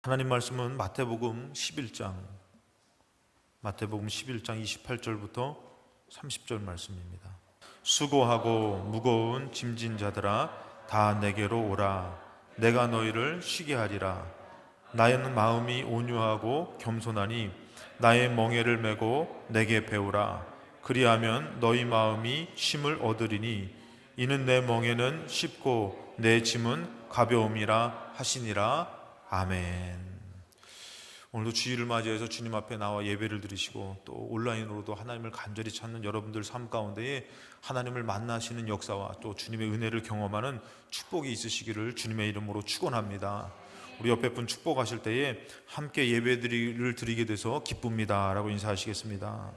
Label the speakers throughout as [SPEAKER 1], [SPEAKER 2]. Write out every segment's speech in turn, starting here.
[SPEAKER 1] 하나님 말씀은 마태복음 11장 28절부터 30절 말씀입니다. 수고하고 무거운 짐진 자들아 다 내게로 오라. 내가 너희를 쉬게 하리라. 나의 마음이 온유하고 겸손하니 나의 멍에를 메고 내게 배우라. 그리하면 너희 마음이 쉼을 얻으리니 이는 내 멍에는 쉽고 내 짐은 가벼움이라 하시니라. 아멘. 오늘도 주일을 맞이해서 주님 앞에 나와 예배를 드리시고 또 온라인으로도 하나님을 간절히 찾는 여러분들 삶 가운데에 하나님을 만나시는 역사와 또 주님의 은혜를 경험하는 축복이 있으시기를 주님의 이름으로 축원합니다. 우리 옆에 분 축복하실 때에 함께 예배를 드리게 돼서 기쁩니다 라고 인사하시겠습니다.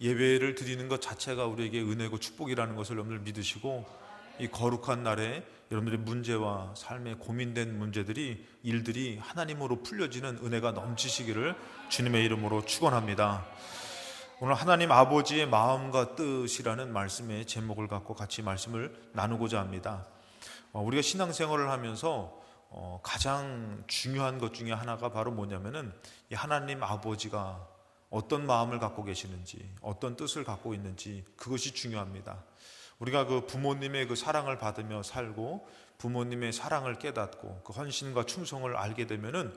[SPEAKER 1] 예배를 드리는 것 자체가 우리에게 은혜고 축복이라는 것을 여러분들 믿으시고, 이 거룩한 날에 여러분들의 문제와 삶에 고민된 문제들이, 일들이 하나님으로 풀려지는 은혜가 넘치시기를 주님의 이름으로 축원합니다. 오늘 하나님 아버지의 마음과 뜻이라는 말씀의 제목을 갖고 같이 말씀을 나누고자 합니다. 우리가 신앙생활을 하면서 가장 중요한 것 중에 하나가 바로 뭐냐면은 이 하나님 아버지가 어떤 마음을 갖고 계시는지, 어떤 뜻을 갖고 있는지, 그것이 중요합니다. 우리가 그 부모님의 그 사랑을 받으며 살고 부모님의 사랑을 깨닫고 그 헌신과 충성을 알게 되면은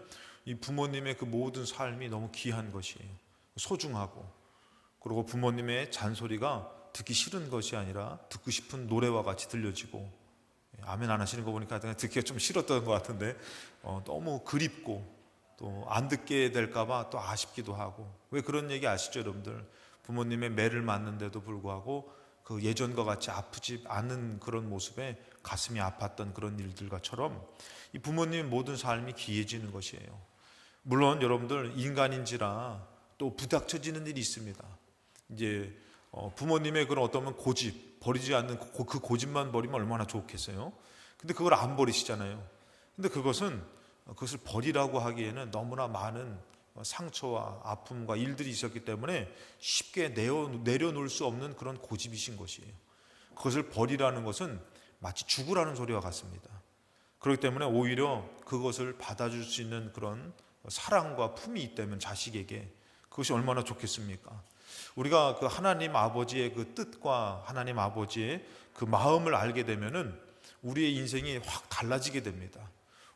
[SPEAKER 1] 이 부모님의 그 모든 삶이 너무 귀한 것이에요. 소중하고, 그리고 부모님의 잔소리가 듣기 싫은 것이 아니라 듣고 싶은 노래와 같이 들려지고, 아멘 안 하시는 거 보니까 듣기가 좀 싫었던 것 같은데 너무 그립고 또 안 듣게 될까봐 또 아쉽기도 하고. 왜 그런 얘기 아시죠 여러분들? 부모님의 매를 맞는데도 불구하고 그 예전과 같이 아프지 않은 그런 모습에 가슴이 아팠던 그런 일들과처럼 이 부모님의 모든 삶이 귀해지는 것이에요. 물론 여러분들 인간인지라 또 부닥쳐지는 일이 있습니다. 이제 부모님의 그런 어떤 고집, 버리지 않는 그 고집만 버리면 얼마나 좋겠어요. 근데 그걸 안 버리시잖아요. 근데 그것을 버리라고 하기에는 너무나 많은 상처와 아픔과 일들이 있었기 때문에 쉽게 내려놓을 수 없는 그런 고집이신 것이에요. 그것을 버리라는 것은 마치 죽으라는 소리와 같습니다. 그렇기 때문에 오히려 그것을 받아줄 수 있는 그런 사랑과 품이 있다면 자식에게 그것이 얼마나 좋겠습니까? 우리가 그 하나님 아버지의 그 뜻과 하나님 아버지의 그 마음을 알게 되면은 우리의 인생이 확 달라지게 됩니다.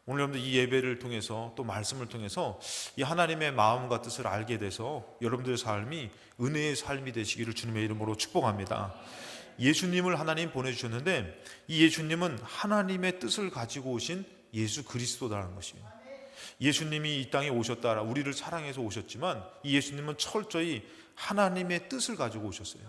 [SPEAKER 1] 오늘 여러분들 이 예배를 통해서 또 말씀을 통해서 이 하나님의 마음과 뜻을 알게 돼서 여러분들의 삶이 은혜의 삶이 되시기를 주님의 이름으로 축복합니다. 예수님을 하나님 보내주셨는데 이 예수님은 하나님의 뜻을 가지고 오신 예수 그리스도라는 것이에요. 예수님이 이 땅에 오셨다, 우리를 사랑해서 오셨지만 이 예수님은 철저히 하나님의 뜻을 가지고 오셨어요.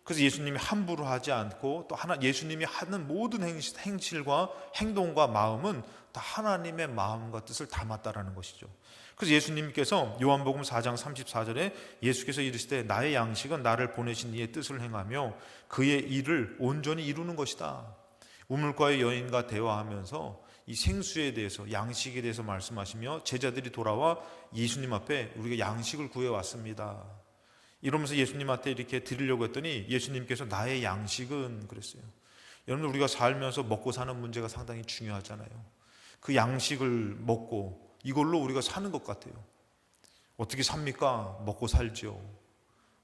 [SPEAKER 1] 그래서 예수님이 함부로 하지 않고 또 예수님이 하는 모든 행실과 행동과 마음은 다 하나님의 마음과 뜻을 담았다라는 것이죠. 그래서 예수님께서 요한복음 4장 34절에 예수께서 이르시되 나의 양식은 나를 보내신 이의 뜻을 행하며 그의 일을 온전히 이루는 것이다. 우물가의 여인과 대화하면서 이 생수에 대해서, 양식에 대해서 말씀하시며 제자들이 돌아와 예수님 앞에 우리가 양식을 구해왔습니다 이러면서 예수님한테 이렇게 드리려고 했더니 예수님께서 나의 양식은 그랬어요. 여러분, 우리가 살면서 먹고 사는 문제가 상당히 중요하잖아요. 그 양식을 먹고 이걸로 우리가 사는 것 같아요. 어떻게 삽니까? 먹고 살지요.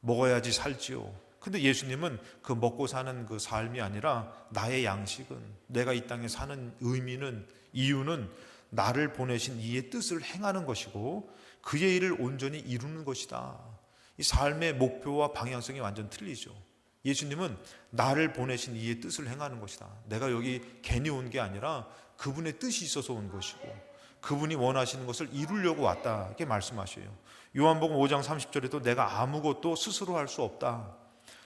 [SPEAKER 1] 먹어야지 살지요. 근데 예수님은 그 먹고 사는 그 삶이 아니라 나의 양식은, 내가 이 땅에 사는 의미는, 이유는 나를 보내신 이의 뜻을 행하는 것이고 그의 일을 온전히 이루는 것이다. 이 삶의 목표와 방향성이 완전 틀리죠. 예수님은 나를 보내신 이의 뜻을 행하는 것이다. 내가 여기 괜히 온 게 아니라 그분의 뜻이 있어서 온 것이고 그분이 원하시는 것을 이루려고 왔다 이렇게 말씀하셔요. 요한복음 5장 30절에도 내가 아무것도 스스로 할 수 없다.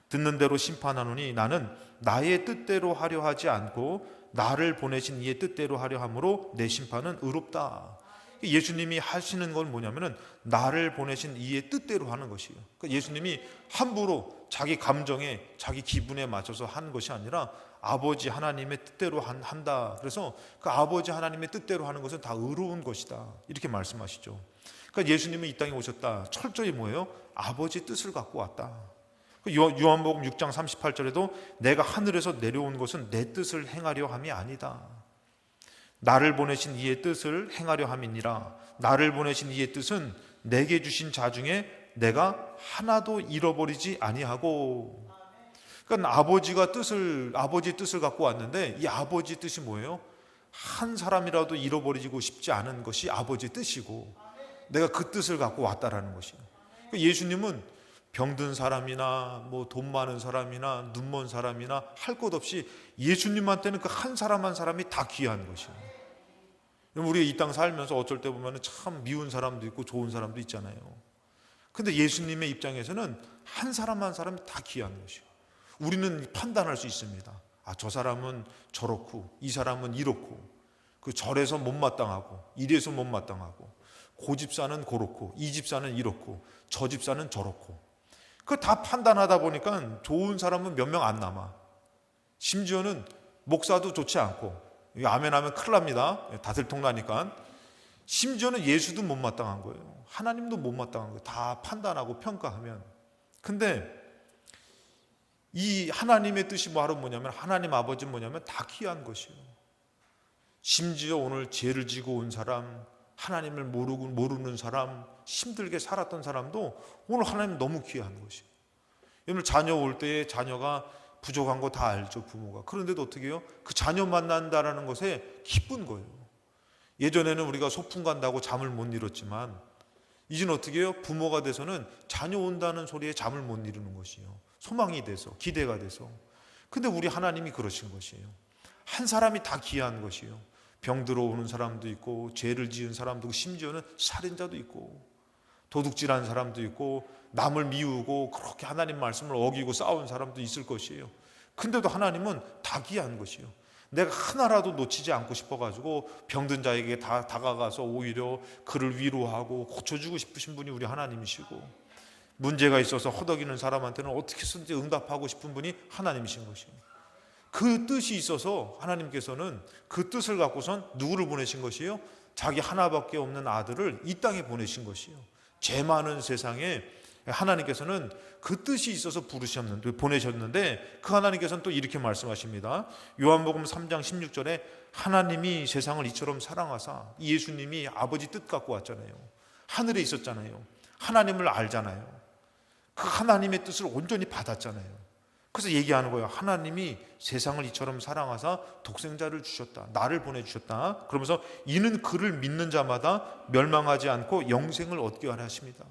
[SPEAKER 1] 듣는 대로 심판하노니 나는 나의 뜻대로 하려 하지 않고 나를 보내신 이의 뜻대로 하려 함으로 내 심판은 의롭다. 예수님이 하시는 건 뭐냐면은 나를 보내신 이의 뜻대로 하는 것이에요. 그러니까 예수님이 함부로 자기 감정에, 자기 기분에 맞춰서 하는 것이 아니라 아버지 하나님의 뜻대로 한다. 그래서 그 아버지 하나님의 뜻대로 하는 것은 다 의로운 것이다. 이렇게 말씀하시죠. 그러니까 예수님은 이 땅에 오셨다. 철저히 뭐예요? 아버지의 뜻을 갖고 왔다. 요한복음 6장 38절에도 내가 하늘에서 내려온 것은 내 뜻을 행하려 함이 아니다. 나를 보내신 이의 뜻을 행하려 함이니라. 나를 보내신 이의 뜻은 내게 주신 자 중에 내가 하나도 잃어버리지 아니하고. 그러니까 아버지 뜻을 갖고 왔는데, 이 아버지 뜻이 뭐예요? 한 사람이라도 잃어버리고 싶지 않은 것이 아버지 뜻이고, 내가 그 뜻을 갖고 왔다라는 것이에요. 그러니까 예수님은 병든 사람이나 돈 많은 사람이나 눈먼 사람이나 할 것 없이 예수님한테는 그 한 사람 한 사람이 다 귀한 것이에요. 우리가 이 땅 살면서 어쩔 때 보면 참 미운 사람도 있고 좋은 사람도 있잖아요. 근데 예수님의 입장에서는 한 사람 한 사람이 다 귀한 것이에요. 우리는 판단할 수 있습니다. 저 사람은 저렇고 이 사람은 이렇고, 그 절에서 못마땅하고 이래서 못마땅하고, 그 집사는 그렇고 이 집사는 이렇고 저 집사는 저렇고, 그거 다 판단하다 보니까 좋은 사람은 몇 명 안 남아. 심지어는 목사도 좋지 않고, 아멘 하면 큰일 납니다. 다 들통나니까. 심지어는 예수도 못마땅한 거예요. 하나님도 못마땅한 거예요. 다 판단하고 평가하면. 근데 이 하나님의 뜻이 바로 뭐냐면, 하나님 아버지는 뭐냐면 다 귀한 것이에요. 심지어 오늘 죄를 지고 온 사람, 하나님을 모르는 사람, 힘들게 살았던 사람도 오늘 하나님 너무 귀한 것이에요. 오늘 자녀 올 때에 자녀가 부족한 거 다 알죠, 부모가. 그런데도 어떻게 해요? 그 자녀 만난다라는 것에 기쁜 거예요. 예전에는 우리가 소풍 간다고 잠을 못 이뤘지만, 이제는 어떻게 해요? 부모가 돼서는 자녀 온다는 소리에 잠을 못 이루는 것이에요. 소망이 돼서, 기대가 돼서. 근데 우리 하나님이 그러신 것이에요. 한 사람이 다 귀한 것이에요. 병 들어오는 사람도 있고, 죄를 지은 사람도 있고, 심지어는 살인자도 있고, 도둑질한 사람도 있고, 남을 미우고 그렇게 하나님 말씀을 어기고 싸운 사람도 있을 것이에요. 근데도 하나님은 다 귀한 것이에요. 내가 하나라도 놓치지 않고 싶어가지고 병든 자에게 다 다가가서 오히려 그를 위로하고 고쳐주고 싶으신 분이 우리 하나님이시고, 문제가 있어서 허덕이는 사람한테는 어떻게든지 응답하고 싶은 분이 하나님이신 것이에요. 그 뜻이 있어서 하나님께서는 그 뜻을 갖고선 누구를 보내신 것이에요? 자기 하나밖에 없는 아들을 이 땅에 보내신 것이에요. 죄 많은 세상에 하나님께서는 그 뜻이 있어서 보내셨는데, 그 하나님께서는 또 이렇게 말씀하십니다. 요한복음 3장 16절에 하나님이 세상을 이처럼 사랑하사, 예수님이 아버지 뜻 갖고 왔잖아요. 하늘에 있었잖아요. 하나님을 알잖아요. 그 하나님의 뜻을 온전히 받았잖아요. 그래서 얘기하는 거예요. 하나님이 세상을 이처럼 사랑하사 독생자를 주셨다. 나를 보내주셨다. 그러면서 이는 그를 믿는 자마다 멸망하지 않고 영생을 얻게 하려 하십니다.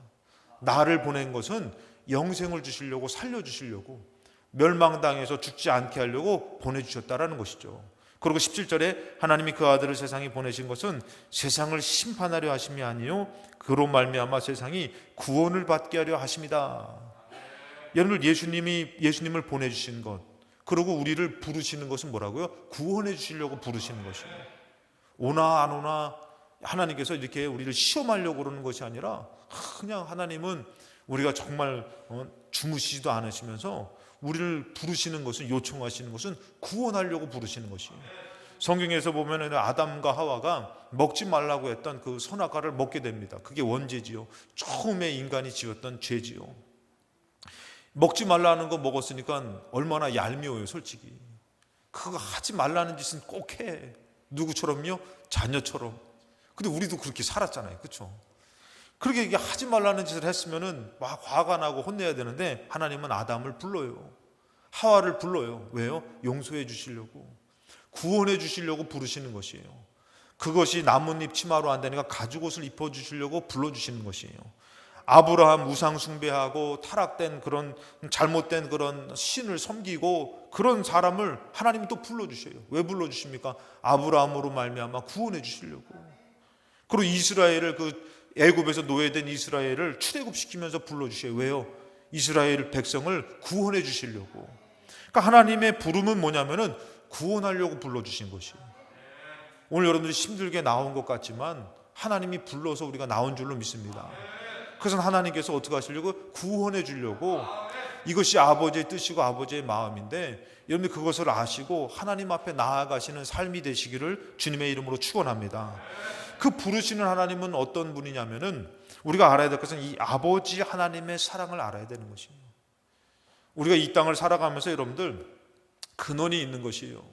[SPEAKER 1] 나를 보낸 것은 영생을 주시려고, 살려주시려고, 멸망당해서 죽지 않게 하려고 보내주셨다라는 것이죠. 그리고 17절에 하나님이 그 아들을 세상에 보내신 것은 세상을 심판하려 하심이 아니요 그로 말미암아 세상이 구원을 받게 하려 하심이다. 여러분, 예수님을 보내주신 것, 그리고 우리를 부르시는 것은 뭐라고요? 구원해 주시려고 부르시는 것이에요. 오나 안 오나 하나님께서 이렇게 우리를 시험하려고 그러는 것이 아니라, 그냥 하나님은 우리가 정말 주무시지도 않으시면서 우리를 부르시는 것은, 요청하시는 것은 구원하려고 부르시는 것이에요. 성경에서 보면 아담과 하와가 먹지 말라고 했던 그 선악과를 먹게 됩니다. 그게 원죄지요. 처음에 인간이 지었던 죄지요. 먹지 말라는 거 먹었으니까 얼마나 얄미워요, 솔직히. 그거 하지 말라는 짓은 꼭 해. 누구처럼요? 자녀처럼. 근데 우리도 그렇게 살았잖아요, 그렇죠? 그렇게 이게 하지 말라는 짓을 했으면은 막 화가 나고 혼내야 되는데, 하나님은 아담을 불러요. 하와를 불러요. 왜요? 용서해 주시려고, 구원해 주시려고 부르시는 것이에요. 그것이 나뭇잎 치마로 안 되니까 가죽옷을 입혀 주시려고 불러 주시는 것이에요. 아브라함 우상 숭배하고 타락된 그런 잘못된 그런 신을 섬기고 그런 사람을 하나님이 또 불러주셔요. 왜 불러주십니까? 아브라함으로 말미암아 구원해 주시려고. 그리고 이스라엘을, 그 애굽에서 노예된 이스라엘을 출애굽시키면서 불러주셔요. 왜요? 이스라엘 백성을 구원해 주시려고. 그러니까 하나님의 부름은 뭐냐면은 구원하려고 불러주신 것이에요. 오늘 여러분들이 힘들게 나온 것 같지만 하나님이 불러서 우리가 나온 줄로 믿습니다. 그래서 하나님께서 어떻게 하시려고? 구원해 주려고. 이것이 아버지의 뜻이고 아버지의 마음인데, 여러분들 그것을 아시고 하나님 앞에 나아가시는 삶이 되시기를 주님의 이름으로 축원합니다. 그 부르시는 하나님은 어떤 분이냐면은, 우리가 알아야 될 것은 이 아버지 하나님의 사랑을 알아야 되는 것이에요. 우리가 이 땅을 살아가면서 여러분들 근원이 있는 것이에요.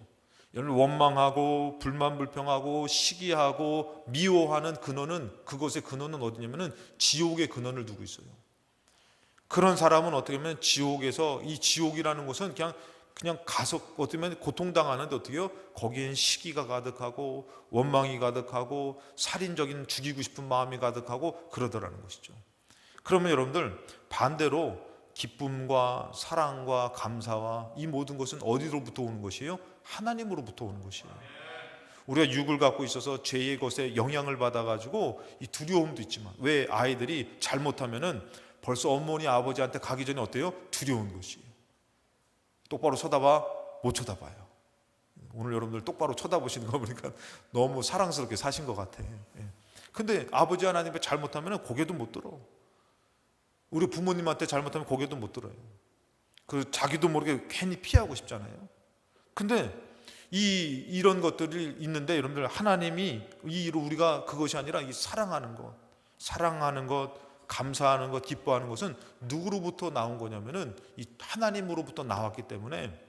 [SPEAKER 1] 여러분, 원망하고 불만불평하고 시기하고 미워하는 근원은, 그것의 근원은 어디냐면은 지옥의 근원을 두고 있어요. 그런 사람은 어떻게 보면 지옥에서, 이 지옥이라는 것은 그냥 가서 어떻게 보면 고통당하는데, 어떻게요? 거기엔 시기가 가득하고 원망이 가득하고 살인적인 죽이고 싶은 마음이 가득하고 그러더라는 것이죠. 그러면 여러분들, 반대로 기쁨과 사랑과 감사와 이 모든 것은 어디로부터 오는 것이에요? 하나님으로부터 오는 것이에요. 우리가 육을 갖고 있어서 죄의 것에 영향을 받아가지고 이 두려움도 있지만, 왜 아이들이 잘못하면은 벌써 어머니 아버지한테 가기 전에 어때요? 두려운 것이에요. 똑바로 쳐다봐? 못 쳐다봐요. 오늘 여러분들 똑바로 쳐다보시는 거 보니까 너무 사랑스럽게 사신 것 같아. 근데 아버지 하나님께 잘못하면 고개도 못 들어. 우리 부모님한테 잘못하면 고개도 못 들어요. 그 자기도 모르게 괜히 피하고 싶잖아요. 근데 이런 것들이 있는데, 여러분들, 하나님이 우리가 그것이 아니라 이 사랑하는 것, 감사하는 것, 기뻐하는 것은 누구로부터 나온 거냐면은 이 하나님으로부터 나왔기 때문에,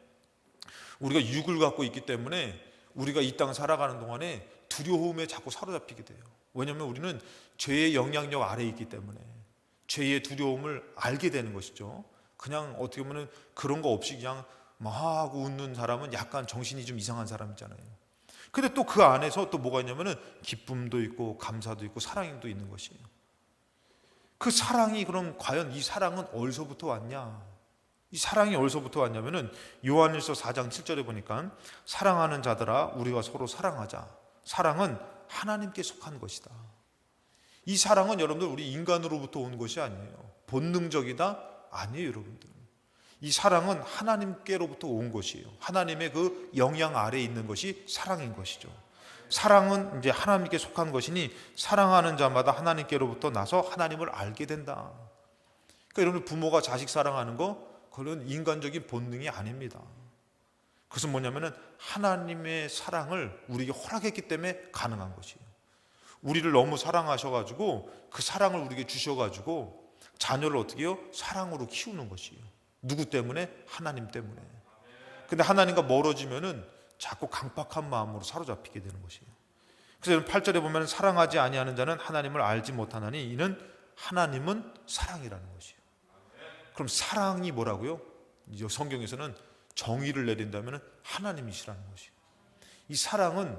[SPEAKER 1] 우리가 육을 갖고 있기 때문에 우리가 이 땅 살아가는 동안에 두려움에 자꾸 사로잡히게 돼요. 왜냐하면 우리는 죄의 영향력 아래에 있기 때문에 죄의 두려움을 알게 되는 것이죠. 그냥 어떻게 보면 그런 거 없이 그냥 막 하고 웃는 사람은 약간 정신이 좀 이상한 사람이잖아요. 근데 또 그 안에서 또 뭐가 있냐면은 기쁨도 있고 감사도 있고 사랑도 있는 것이에요. 그 사랑이, 그럼 과연 이 사랑은 어디서부터 왔냐? 이 사랑이 어디서부터 왔냐면은 요한일서 4장 7절에 보니까, 사랑하는 자들아 우리가 서로 사랑하자. 사랑은 하나님께 속한 것이다. 이 사랑은 여러분들 우리 인간으로부터 온 것이 아니에요. 본능적이다? 아니에요, 여러분들. 이 사랑은 하나님께로부터 온 것이에요. 하나님의 그 영향 아래에 있는 것이 사랑인 것이죠. 사랑은 이제 하나님께 속한 것이니, 사랑하는 자마다 하나님께로부터 나서 하나님을 알게 된다. 그러니까 여러분, 부모가 자식 사랑하는 거, 그건 인간적인 본능이 아닙니다. 그것은 뭐냐면은 하나님의 사랑을 우리에게 허락했기 때문에 가능한 것이에요. 우리를 너무 사랑하셔가지고 그 사랑을 우리에게 주셔가지고 자녀를 어떻게 해요? 사랑으로 키우는 것이에요. 누구 때문에? 하나님 때문에. 근데 하나님과 멀어지면은 자꾸 강박한 마음으로 사로잡히게 되는 것이에요. 그래서 8절에 보면, 사랑하지 아니하는 자는 하나님을 알지 못하나니 이는 하나님은 사랑이라는 것이에요. 그럼 사랑이 뭐라고요? 성경에서는 정의를 내린다면 하나님이시라는 것이에요. 이 사랑은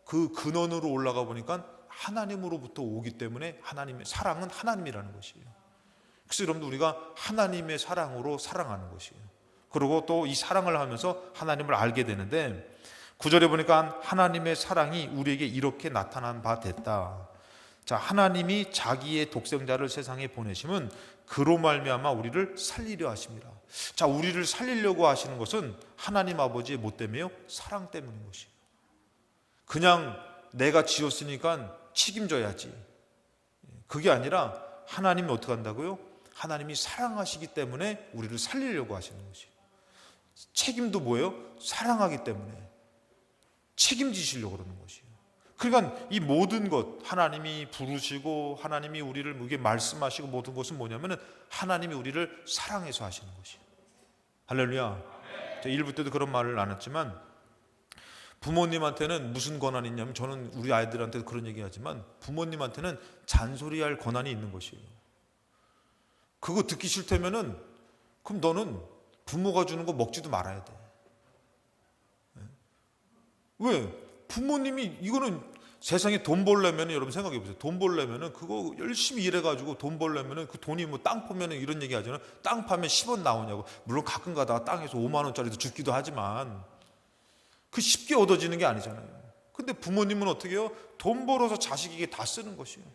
[SPEAKER 1] 그 근원으로 올라가 보니까 하나님으로부터 오기 때문에, 하나님의 사랑은 하나님이라는 것이에요. 그래서 여러분들, 우리가 하나님의 사랑으로 사랑하는 것이에요. 그리고 또 이 사랑을 하면서 하나님을 알게 되는데, 9절에 보니까 하나님의 사랑이 우리에게 이렇게 나타난 바 됐다. 자, 하나님이 자기의 독생자를 세상에 보내심은 그로 말미암아 우리를 살리려 하십니다. 자, 우리를 살리려고 하시는 것은 하나님 아버지의 뭐 때문에요? 사랑 때문인 것이에요. 그냥 내가 지었으니까 책임져야지, 그게 아니라 하나님이 어떻게 한다고요? 하나님이 사랑하시기 때문에 우리를 살리려고 하시는 것이에요. 책임도 뭐예요? 사랑하기 때문에 책임지시려고 그러는 것이에요. 그러니까 이 모든 것, 하나님이 부르시고 하나님이 우리를 이게 말씀하시고 모든 것은 뭐냐면은 하나님이 우리를 사랑해서 하시는 것이에요. 할렐루야. 제가 1부 때도 그런 말을 나눴지만, 부모님한테는 무슨 권한이 있냐면, 저는 우리 아이들한테도 그런 얘기 하지만, 부모님한테는 잔소리할 권한이 있는 것이에요. 그거 듣기 싫다면은, 그럼 너는 부모가 주는 거 먹지도 말아야 돼. 왜? 부모님이, 이거는 세상에 돈 벌려면, 여러분 생각해 보세요. 돈 벌려면은 그거 열심히 일해가지고 돈 벌려면은 그 돈이 뭐 땅 파면은 이런 얘기 하잖아요. 땅 파면 10원 나오냐고. 물론 가끔 가다가 땅에서 5만 원짜리도 죽기도 하지만 그 쉽게 얻어지는 게 아니잖아요. 근데 부모님은 어떻게 해요? 돈 벌어서 자식에게 다 쓰는 것이에요.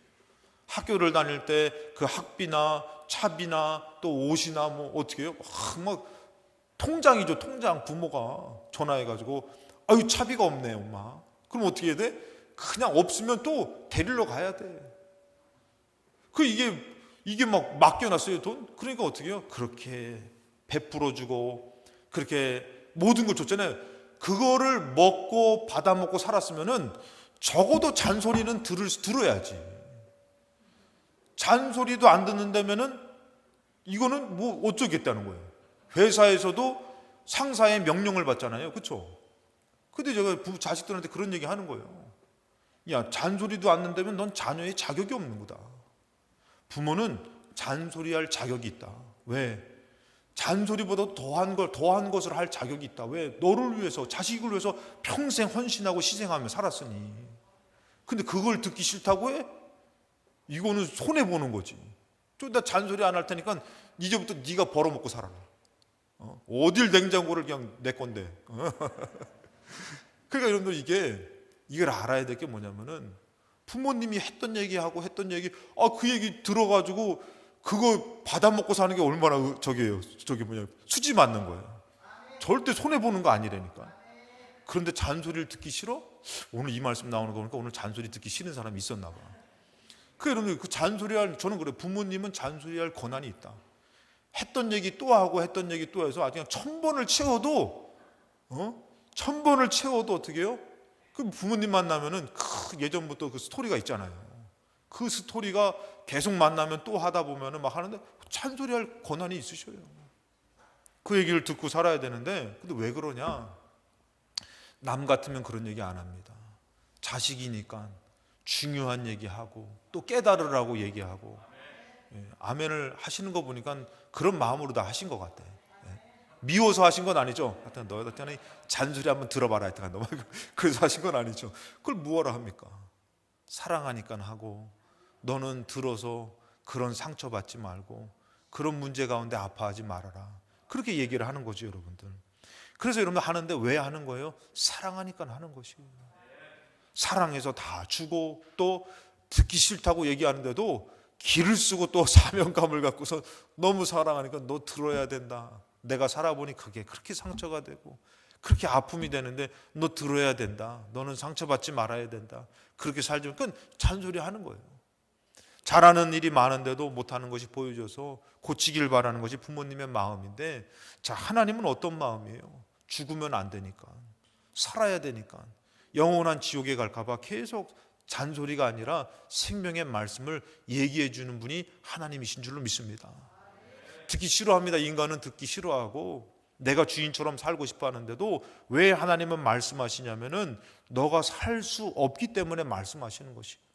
[SPEAKER 1] 학교를 다닐 때 그 학비나 차비나 또 옷이나 뭐 어떻게 해요? 막 통장이죠, 통장. 부모가 전화해가지고, 아유 차비가 없네 엄마. 그럼 어떻게 해야 돼? 그냥 없으면 또 데리러 가야 돼. 이게 막 맡겨놨어요, 돈. 그러니까 어떻게 해요? 그렇게 베풀어주고 그렇게 모든 걸 줬잖아요. 그거를 먹고 받아먹고 살았으면은 적어도 잔소리는 들어야지. 잔소리도 안 듣는다면은 이거는 뭐 어쩌겠다는 거예요. 회사에서도 상사의 명령을 받잖아요, 그렇죠? 근데 제가 자식들한테 그런 얘기 하는 거예요. 야, 잔소리도 안 는다면 넌 자녀의 자격이 없는 거다. 부모는 잔소리할 자격이 있다. 왜? 잔소리보다 더한 것을 할 자격이 있다. 왜? 너를 위해서, 자식을 위해서 평생 헌신하고 희생하며 살았으니. 근데 그걸 듣기 싫다고 해? 이거는 손해보는 거지. 좀 나 잔소리 안 할 테니까 이제부터 네가 벌어먹고 살아라. 어딜 냉장고를 그냥 내 건데. 그러니까 여러분들 이걸 알아야 될 게 뭐냐면은 부모님이 했던 얘기하고 했던 얘기, 그 얘기 들어가지고 그거 받아먹고 사는 게 얼마나 수지 맞는 거예요. 절대 손해보는 거 아니라니까. 그런데 잔소리를 듣기 싫어? 오늘 이 말씀 나오는 거 보니까 오늘 잔소리 듣기 싫은 사람이 있었나 봐. 여러분, 그 잔소리할, 저는 그래, 부모님은 잔소리할 권한이 있다. 했던 얘기 또 하고 했던 얘기 또 해서 아주 그냥 1000번을 채워도 1000번을 채워도 어떻게 해요? 그 부모님 만나면은 예전부터 그 스토리가 있잖아요. 그 스토리가 계속 만나면 또 하다 보면은 막 하는데 잔소리할 권한이 있으셔요. 그 얘기를 듣고 살아야 되는데, 근데 왜 그러냐? 남 같으면 그런 얘기 안 합니다. 자식이니까 중요한 얘기하고 또 깨달으라고 얘기하고. 아멘을 하시는 거 보니까 그런 마음으로 다 하신 것 같아. 미워서 하신 건 아니죠. 하여튼 너희들 잔소리 한번 들어봐라. 하여튼 그래서 하신 건 아니죠. 그걸 뭐하러 합니까? 사랑하니까 하고, 너는 들어서 그런 상처받지 말고 그런 문제 가운데 아파하지 말아라. 그렇게 얘기를 하는 거죠, 여러분들. 그래서 여러분들 하는데 왜 하는 거예요? 사랑하니까 하는 것이에요. 사랑해서 다 주고, 또 듣기 싫다고 얘기하는데도 기를 쓰고 또 사명감을 갖고서 너무 사랑하니까 너 들어야 된다. 내가 살아보니 그게 그렇게 상처가 되고 그렇게 아픔이 되는데 너 들어야 된다. 너는 상처받지 말아야 된다. 그렇게 살지. 그건 잔소리 하는 거예요. 잘하는 일이 많은데도 못하는 것이 보여져서 고치길 바라는 것이 부모님의 마음인데, 자, 하나님은 어떤 마음이에요? 죽으면 안 되니까, 살아야 되니까, 영원한 지옥에 갈까봐 계속 잔소리가 아니라 생명의 말씀을 얘기해 주는 분이 하나님이신 줄로 믿습니다. 듣기 싫어합니다. 인간은 듣기 싫어하고 내가 주인처럼 살고 싶어 하는데도 왜 하나님은 말씀하시냐면은 너가 살 수 없기 때문에 말씀하시는 것이에요.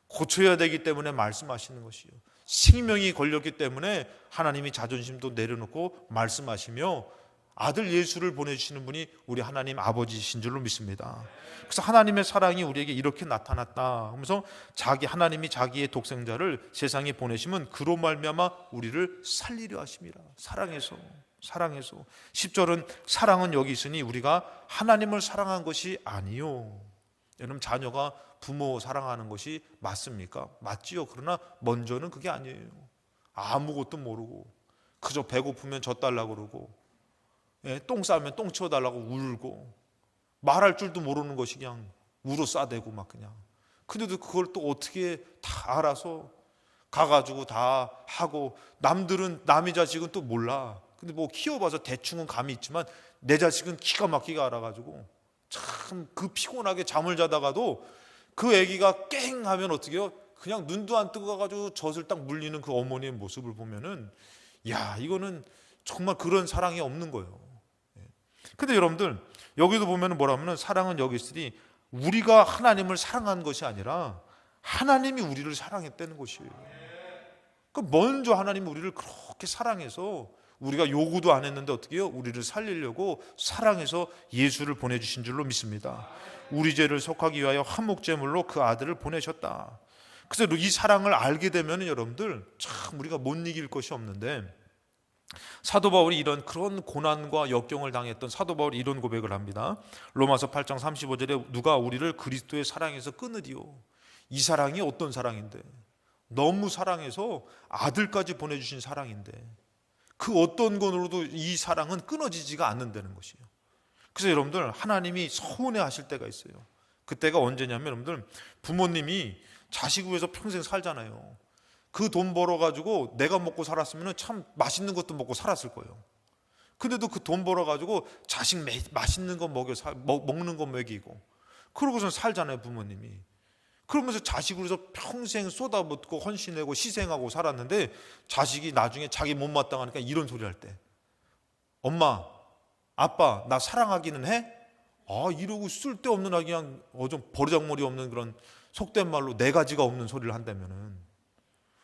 [SPEAKER 1] 고쳐야 되기 때문에 말씀하시는 것이에요. 생명이 걸렸기 때문에 하나님이 자존심도 내려놓고 말씀하시며 아들 예수를 보내주시는 분이 우리 하나님 아버지이신 줄로 믿습니다. 그래서 하나님의 사랑이 우리에게 이렇게 나타났다 하면서 하나님이 자기의 독생자를 세상에 보내시면 그로 말미암아 우리를 살리려 하십니다. 사랑해서 10절은 사랑은 여기 있으니 우리가 하나님을 사랑한 것이 아니요. 여러분, 자녀가 부모 사랑하는 것이 맞습니까? 맞지요. 그러나 먼저는 그게 아니에요. 아무것도 모르고 그저 배고프면 젖달라고 그러고, 똥 싸면 똥 치워달라고 울고, 말할 줄도 모르는 것이 그냥 울어 싸대고 막 그냥. 근데도 그걸 또 어떻게 다 알아서 가가지고 다 하고, 남의 자식은 또 몰라. 근데 뭐 키워봐서 대충은 감이 있지만 내 자식은 기가 막히게 알아가지고 참 그 피곤하게 잠을 자다가도 그 아기가 깽 하면 어떻게 해요? 그냥 눈도 안 뜨고 가가지고 젖을 딱 물리는 그 어머니의 모습을 보면은, 야, 이거는 정말 그런 사랑이 없는 거예요. 근데 여러분들 여기도 보면 뭐라 하면 사랑은 여기 있으니 우리가 하나님을 사랑한 것이 아니라 하나님이 우리를 사랑했다는 것이에요. 그러니까 먼저 하나님이 우리를 그렇게 사랑해서 우리가 요구도 안 했는데 어떻게 해요? 우리를 살리려고 사랑해서 예수를 보내주신 줄로 믿습니다. 우리 죄를 속하기 위하여 한목제물로 그 아들을 보내셨다. 그래서 이 사랑을 알게 되면 여러분들 참 우리가 못 이길 것이 없는데, 사도 바울이 그런 고난과 역경을 당했던 사도 바울이 이런 고백을 합니다. 로마서 8장 35절에 누가 우리를 그리스도의 사랑에서 끊으리요. 이 사랑이 어떤 사랑인데, 너무 사랑해서 아들까지 보내주신 사랑인데 그 어떤 것으로도 이 사랑은 끊어지지가 않는다는 것이에요. 그래서 여러분들 하나님이 서운해하실 때가 있어요. 그때가 언제냐면 여러분들 부모님이 자식 위해서 평생 살잖아요. 그 돈 벌어가지고 내가 먹고 살았으면 참 맛있는 것도 먹고 살았을 거예요. 근데도 그 돈 벌어가지고 자식 맛있는 거 먹는 거 먹이고 그러고서 살잖아요, 부모님이. 그러면서 자식을 위해서 평생 쏟아붓고 헌신하고 희생하고 살았는데 자식이 나중에 자기 못마땅하니까 이런 소리 할 때, 엄마, 아빠, 나 사랑하기는 해? 이러고 쓸데없는 그냥 좀 버르장머리 없는 그런 속된 말로 네 가지가 없는 소리를 한다면은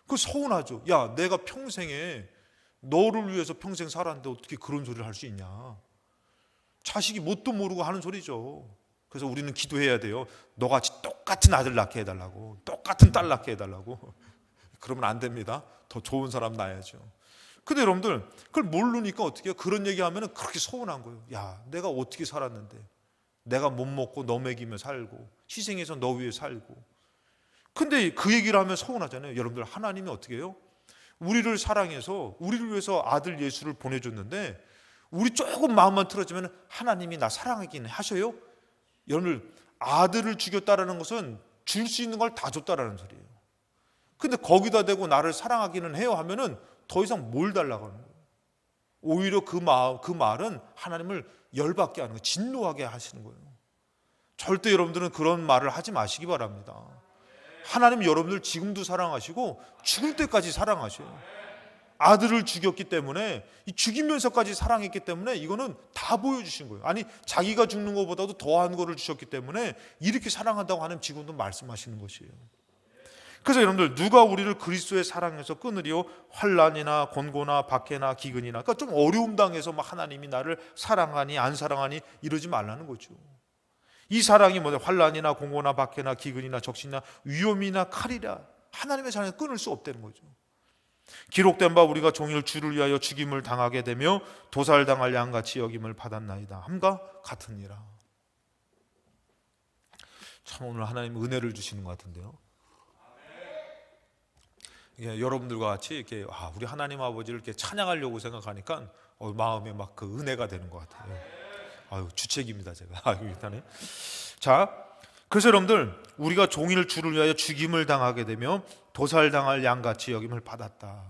[SPEAKER 1] 그 서운하죠. 야, 내가 평생에 너를 위해서 평생 살았는데 어떻게 그런 소리를 할 수 있냐. 자식이 뭣도 모르고 하는 소리죠. 그래서 우리는 기도해야 돼요. 너같이 똑같은 아들 낳게 해달라고, 똑같은 딸 낳게 해달라고. 그러면 안 됩니다. 더 좋은 사람 낳아야죠. 근데 여러분들 그걸 모르니까 어떻게 해요? 그런 얘기하면 그렇게 서운한 거예요. 야, 내가 어떻게 살았는데, 내가 못 먹고 너 먹이며 살고 희생해서 너 위해 살고. 근데 그 얘기를 하면 서운하잖아요. 여러분들, 하나님이 어떻게 해요? 우리를 사랑해서 우리를 위해서 아들 예수를 보내줬는데 우리 조금 마음만 틀어지면 하나님이 나 사랑하긴 하셔요? 여러분들, 아들을 죽였다라는 것은 줄 수 있는 걸 다 줬다라는 소리예요. 근데 거기다 대고 나를 사랑하기는 해요 하면은 더 이상 뭘 달라고 하는 거예요. 오히려 그 말은 하나님을 열받게 하는 거예요. 진노하게 하시는 거예요. 절대 여러분들은 그런 말을 하지 마시기 바랍니다. 하나님 여러분들 지금도 사랑하시고 죽을 때까지 사랑하셔요. 아들을 죽였기 때문에, 죽이면서까지 사랑했기 때문에 이거는 다 보여주신 거예요. 아니, 자기가 죽는 것보다도 더한 거를 주셨기 때문에 이렇게 사랑한다고 하나님 지금도 말씀하시는 것이에요. 그래서 여러분들, 누가 우리를 그리스도의 사랑에서 끊으리요? 환난이나 곤고나 박해나 기근이나. 그러니까 좀 어려움 당해서 막 하나님이 나를 사랑하니 안 사랑하니 이러지 말라는 거죠. 이 사랑이 뭐냐? 환난이나 곤고나 박해나 기근이나 적신이나 위험이나 칼이라 하나님의 사랑을 끊을 수 없다는 거죠. 기록된 바 우리가 종일 주를 위하여 죽임을 당하게 되며 도살당할 양같이 여김을 받았나이다 함과 같으니라. 참, 오늘 하나님 은혜를 주시는 것 같은데요. 여러분들과 같이 이렇게 우리 하나님 아버지를 이렇게 찬양하려고 생각하니까 마음에 막 그 은혜가 되는 것 같아요. 주책입니다 제가. 일단은 자, 그래서 여러분들, 우리가 종일 주를 위하여 죽임을 당하게 되며 도살당할 양같이 여김을 받았다.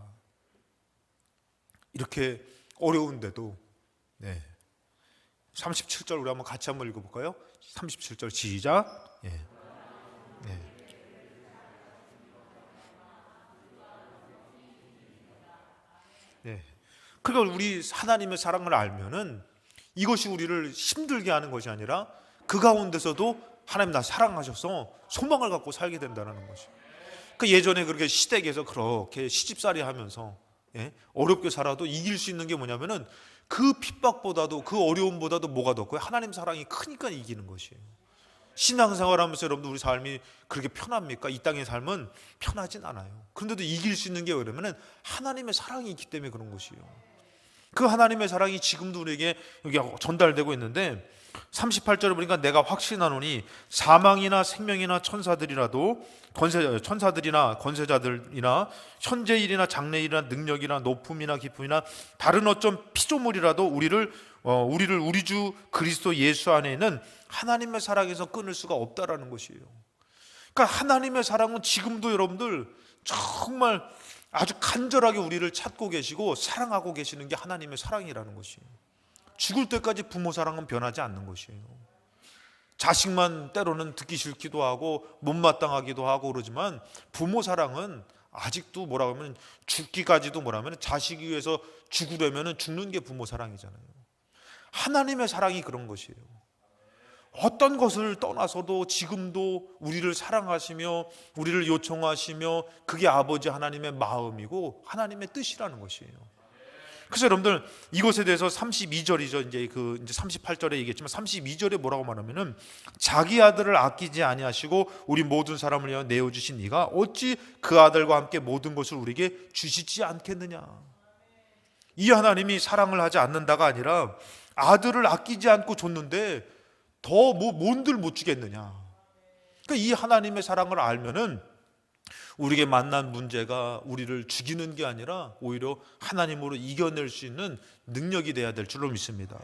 [SPEAKER 1] 이렇게 어려운데도 37절 우리 한번 같이 한번 읽어볼까요? 37절 시작. 그러니까 우리 하나님의 사랑을 알면은 이것이 우리를 힘들게 하는 것이 아니라 그 가운데서도 하나님 나 사랑하셔서 소망을 갖고 살게 된다는 것이. 그 예전에 그렇게 시댁에서 그렇게 시집살이 하면서 어렵게 살아도 이길 수 있는 게 뭐냐면은 그 핍박보다도 그 어려움보다도 뭐가 더 커요? 하나님 사랑이 크니까 이기는 것이에요. 신앙생활하면서 여러분들 우리 삶이 그렇게 편합니까? 이 땅의 삶은 편하진 않아요. 그런데도 이길 수 있는 게 왜냐면은 하나님의 사랑이 있기 때문에 그런 것이에요. 그 하나님의 사랑이 지금도 우리에게 여기 전달되고 있는데 38절에 보니까 내가 확신하노니 사망이나 생명이나 천사들이나 권세자들이나 현재일이나 장래일이나 능력이나 높음이나 기쁨이나 다른 어떤 피조물이라도 우리를 우리 주 그리스도 예수 안에 있는 하나님의 사랑에서 끊을 수가 없다라는 것이에요. 그러니까 하나님의 사랑은 지금도 여러분들 정말 아주 간절하게 우리를 찾고 계시고 사랑하고 계시는 게 하나님의 사랑이라는 것이에요. 죽을 때까지 부모 사랑은 변하지 않는 것이에요. 자식만 때로는 듣기 싫기도 하고 못마땅하기도 하고 그러지만 부모 사랑은 아직도 뭐라고 하면 죽기까지도 뭐라면 자식 위해서 죽으려면 죽는 게 부모 사랑이잖아요. 하나님의 사랑이 그런 것이에요. 어떤 것을 떠나서도 지금도 우리를 사랑하시며 우리를 요청하시며 그게 아버지 하나님의 마음이고 하나님의 뜻이라는 것이에요. 그래서 여러분들 이것에 대해서 32절이죠. 이제 38절에 얘기했지만 32절에 뭐라고 말하면은 자기 아들을 아끼지 아니하시고 우리 모든 사람을 위하여 내어 주신 이가 어찌 그 아들과 함께 모든 것을 우리에게 주시지 않겠느냐. 이 하나님이 사랑을 하지 않는다가 아니라 아들을 아끼지 않고 줬는데 더 뭔들 못 주겠느냐. 그러니까 이 하나님의 사랑을 알면은 우리에게 만난 문제가 우리를 죽이는 게 아니라 오히려 하나님으로 이겨낼 수 있는 능력이 돼야 될 줄로 믿습니다.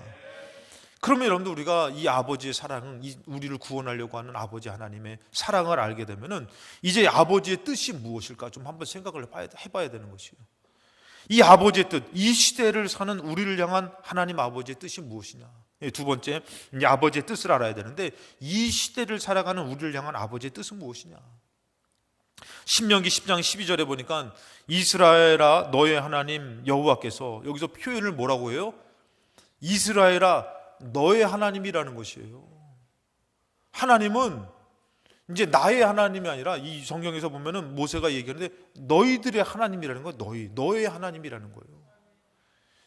[SPEAKER 1] 그러면 여러분들 우리가 이 아버지의 사랑은 우리를 구원하려고 하는 아버지 하나님의 사랑을 알게 되면은 이제 아버지의 뜻이 무엇일까 좀 한번 생각을 해봐야 되는 것이에요. 이 아버지의 뜻, 이 시대를 사는 우리를 향한 하나님 아버지의 뜻이 무엇이냐. 두 번째, 이제 아버지의 뜻을 알아야 되는데 이 시대를 살아가는 우리를 향한 아버지의 뜻은 무엇이냐. 신명기 10장 12절에 보니까 이스라엘아 너의 하나님 여호와께서, 여기서 표현을 뭐라고 해요? 이스라엘아 너의 하나님이라는 것이에요. 하나님은 이제 나의 하나님이 아니라 이 성경에서 보면은 모세가 얘기하는데 너희들의 하나님이라는 거예요. 너의 하나님이라는 거예요.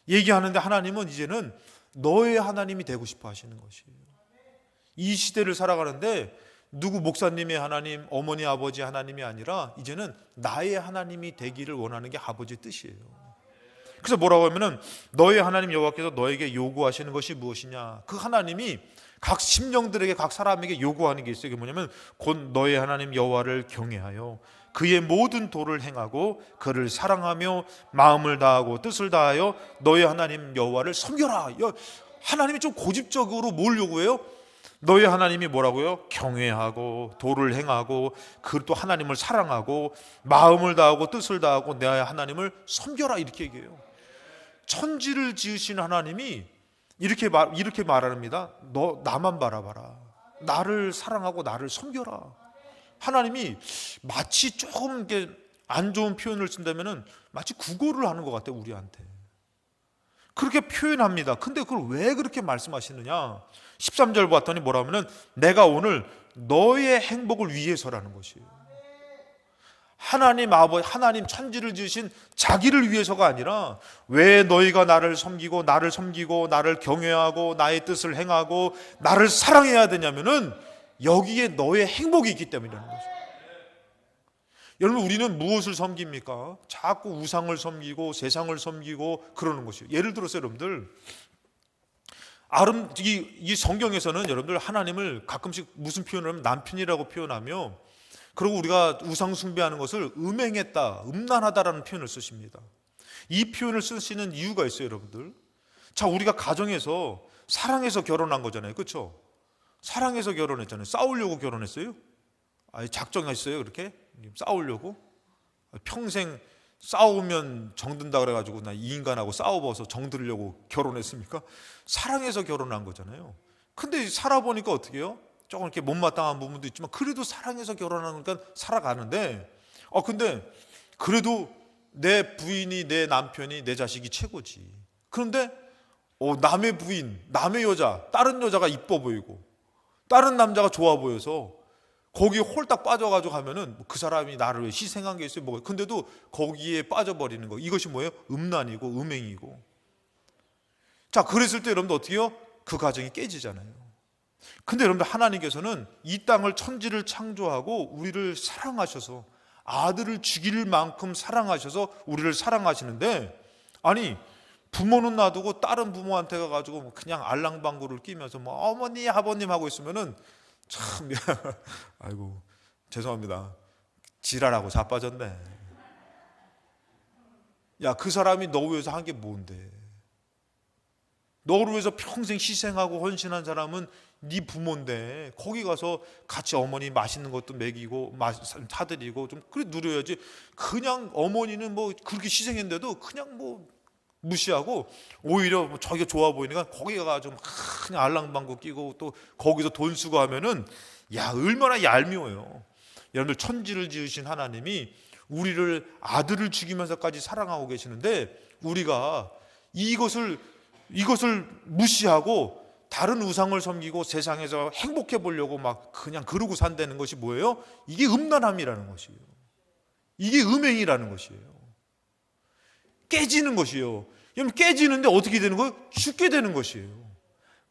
[SPEAKER 1] 얘기하는데 하나님은 이제는 너의 하나님이 되고 싶어 하시는 것이에요. 이 시대를 살아가는데 누구 목사님의 하나님, 어머니 아버지 하나님이 아니라 이제는 나의 하나님이 되기를 원하는 게 아버지의 뜻이에요. 그래서 뭐라고 하면은 너의 하나님 여호와께서 너에게 요구하시는 것이 무엇이냐? 그 하나님이 각 심령들에게 각 사람에게 요구하는 게 있어요. 그게 뭐냐면 곧 너의 하나님 여호와를 경외하여 그의 모든 도를 행하고 그를 사랑하며 마음을 다하고 뜻을 다하여 너의 하나님 여호와를 섬겨라. 하나님이 좀 고집적으로 뭘 요구해요? 너희 하나님이 뭐라고요? 경외하고 도를 행하고 그 또 하나님을 사랑하고 마음을 다하고 뜻을 다하고 내 하나님을 섬겨라 이렇게 얘기해요. 천지를 지으신 하나님이 이렇게 말합니다. 너 나만 바라봐라. 나를 사랑하고 나를 섬겨라. 하나님이 마치 조금 이렇게 안 좋은 표현을 쓴다면은 마치 구걸을 하는 것 같아요, 우리한테. 그렇게 표현합니다. 근데 그걸 왜 그렇게 말씀하시느냐? 13절 봤더니 뭐라 하면은 내가 오늘 너의 행복을 위해서라는 것이에요. 하나님 아버지, 하나님 천지를 지으신 자기를 위해서가 아니라 왜 너희가 나를 섬기고 나를 경외하고 나의 뜻을 행하고 나를 사랑해야 되냐면은 여기에 너의 행복이 있기 때문이라는 거죠. 여러분, 우리는 무엇을 섬깁니까? 자꾸 우상을 섬기고 세상을 섬기고 그러는 것이에요. 예를 들어서 여러분들 이 성경에서는 여러분들 하나님을 가끔씩 무슨 표현을 하면 남편이라고 표현하며, 그리고 우리가 우상 숭배하는 것을 음행했다, 음란하다라는 표현을 쓰십니다. 이 표현을 쓰시는 이유가 있어요, 여러분들. 자, 우리가 가정에서 사랑해서 결혼한 거잖아요, 그렇죠? 사랑해서 결혼했잖아요. 싸우려고 결혼했어요? 아니, 작정했어요, 그렇게? 싸우려고? 평생 싸우면 정든다 그래가지고 나 이 인간하고 싸워봐서 정들려고 결혼했습니까? 사랑해서 결혼한 거잖아요. 근데 살아보니까 어떻게 해요? 조금 이렇게 못마땅한 부분도 있지만 그래도 사랑해서 결혼하니까 살아가는데, 근데 그래도 내 부인이, 내 남편이, 내 자식이 최고지. 그런데 남의 부인, 남의 여자, 다른 여자가 이뻐 보이고 다른 남자가 좋아 보여서 거기에 홀딱 빠져가지고 가면은 그 사람이 나를 왜 희생한 게 있어요? 근데도 거기에 빠져버리는 거. 이것이 뭐예요? 음란이고 음행이고. 자, 그랬을 때 여러분들 어떻게 해요? 그 가정이 깨지잖아요. 근데 여러분들 하나님께서는 이 땅을 천지를 창조하고 우리를 사랑하셔서 아들을 죽일 만큼 사랑하셔서 우리를 사랑하시는데, 아니 부모는 놔두고 다른 부모한테 가가지고 그냥 알랑방구를 끼면서 어머니 아버님 하고 있으면은 참 아이고 죄송합니다, 지랄하고 자빠졌네. 야, 그 사람이 너 위해서 한 게 뭔데? 너를 위해서 평생 희생하고 헌신한 사람은 네 부모인데 거기 가서 같이 어머니 맛있는 것도 먹이고 사드리고 좀 그래 누려야지. 그냥 어머니는 그렇게 희생했는데도 그냥 무시하고 오히려 저기가 좋아 보이니까 거기 가가지고 그냥 알랑방구 끼고 또 거기서 돈 쓰고 하면은 야, 얼마나 얄미워요. 여러분들, 천지를 지으신 하나님이 우리를 아들을 죽이면서까지 사랑하고 계시는데 우리가 이것을 무시하고 다른 우상을 섬기고 세상에서 행복해 보려고 그냥 그러고 산다는 것이 뭐예요? 이게 음란함이라는 것이에요. 이게 음행이라는 것이에요. 깨지는 것이에요. 여러분, 깨지는데 어떻게 되는 거예요? 죽게 되는 것이에요.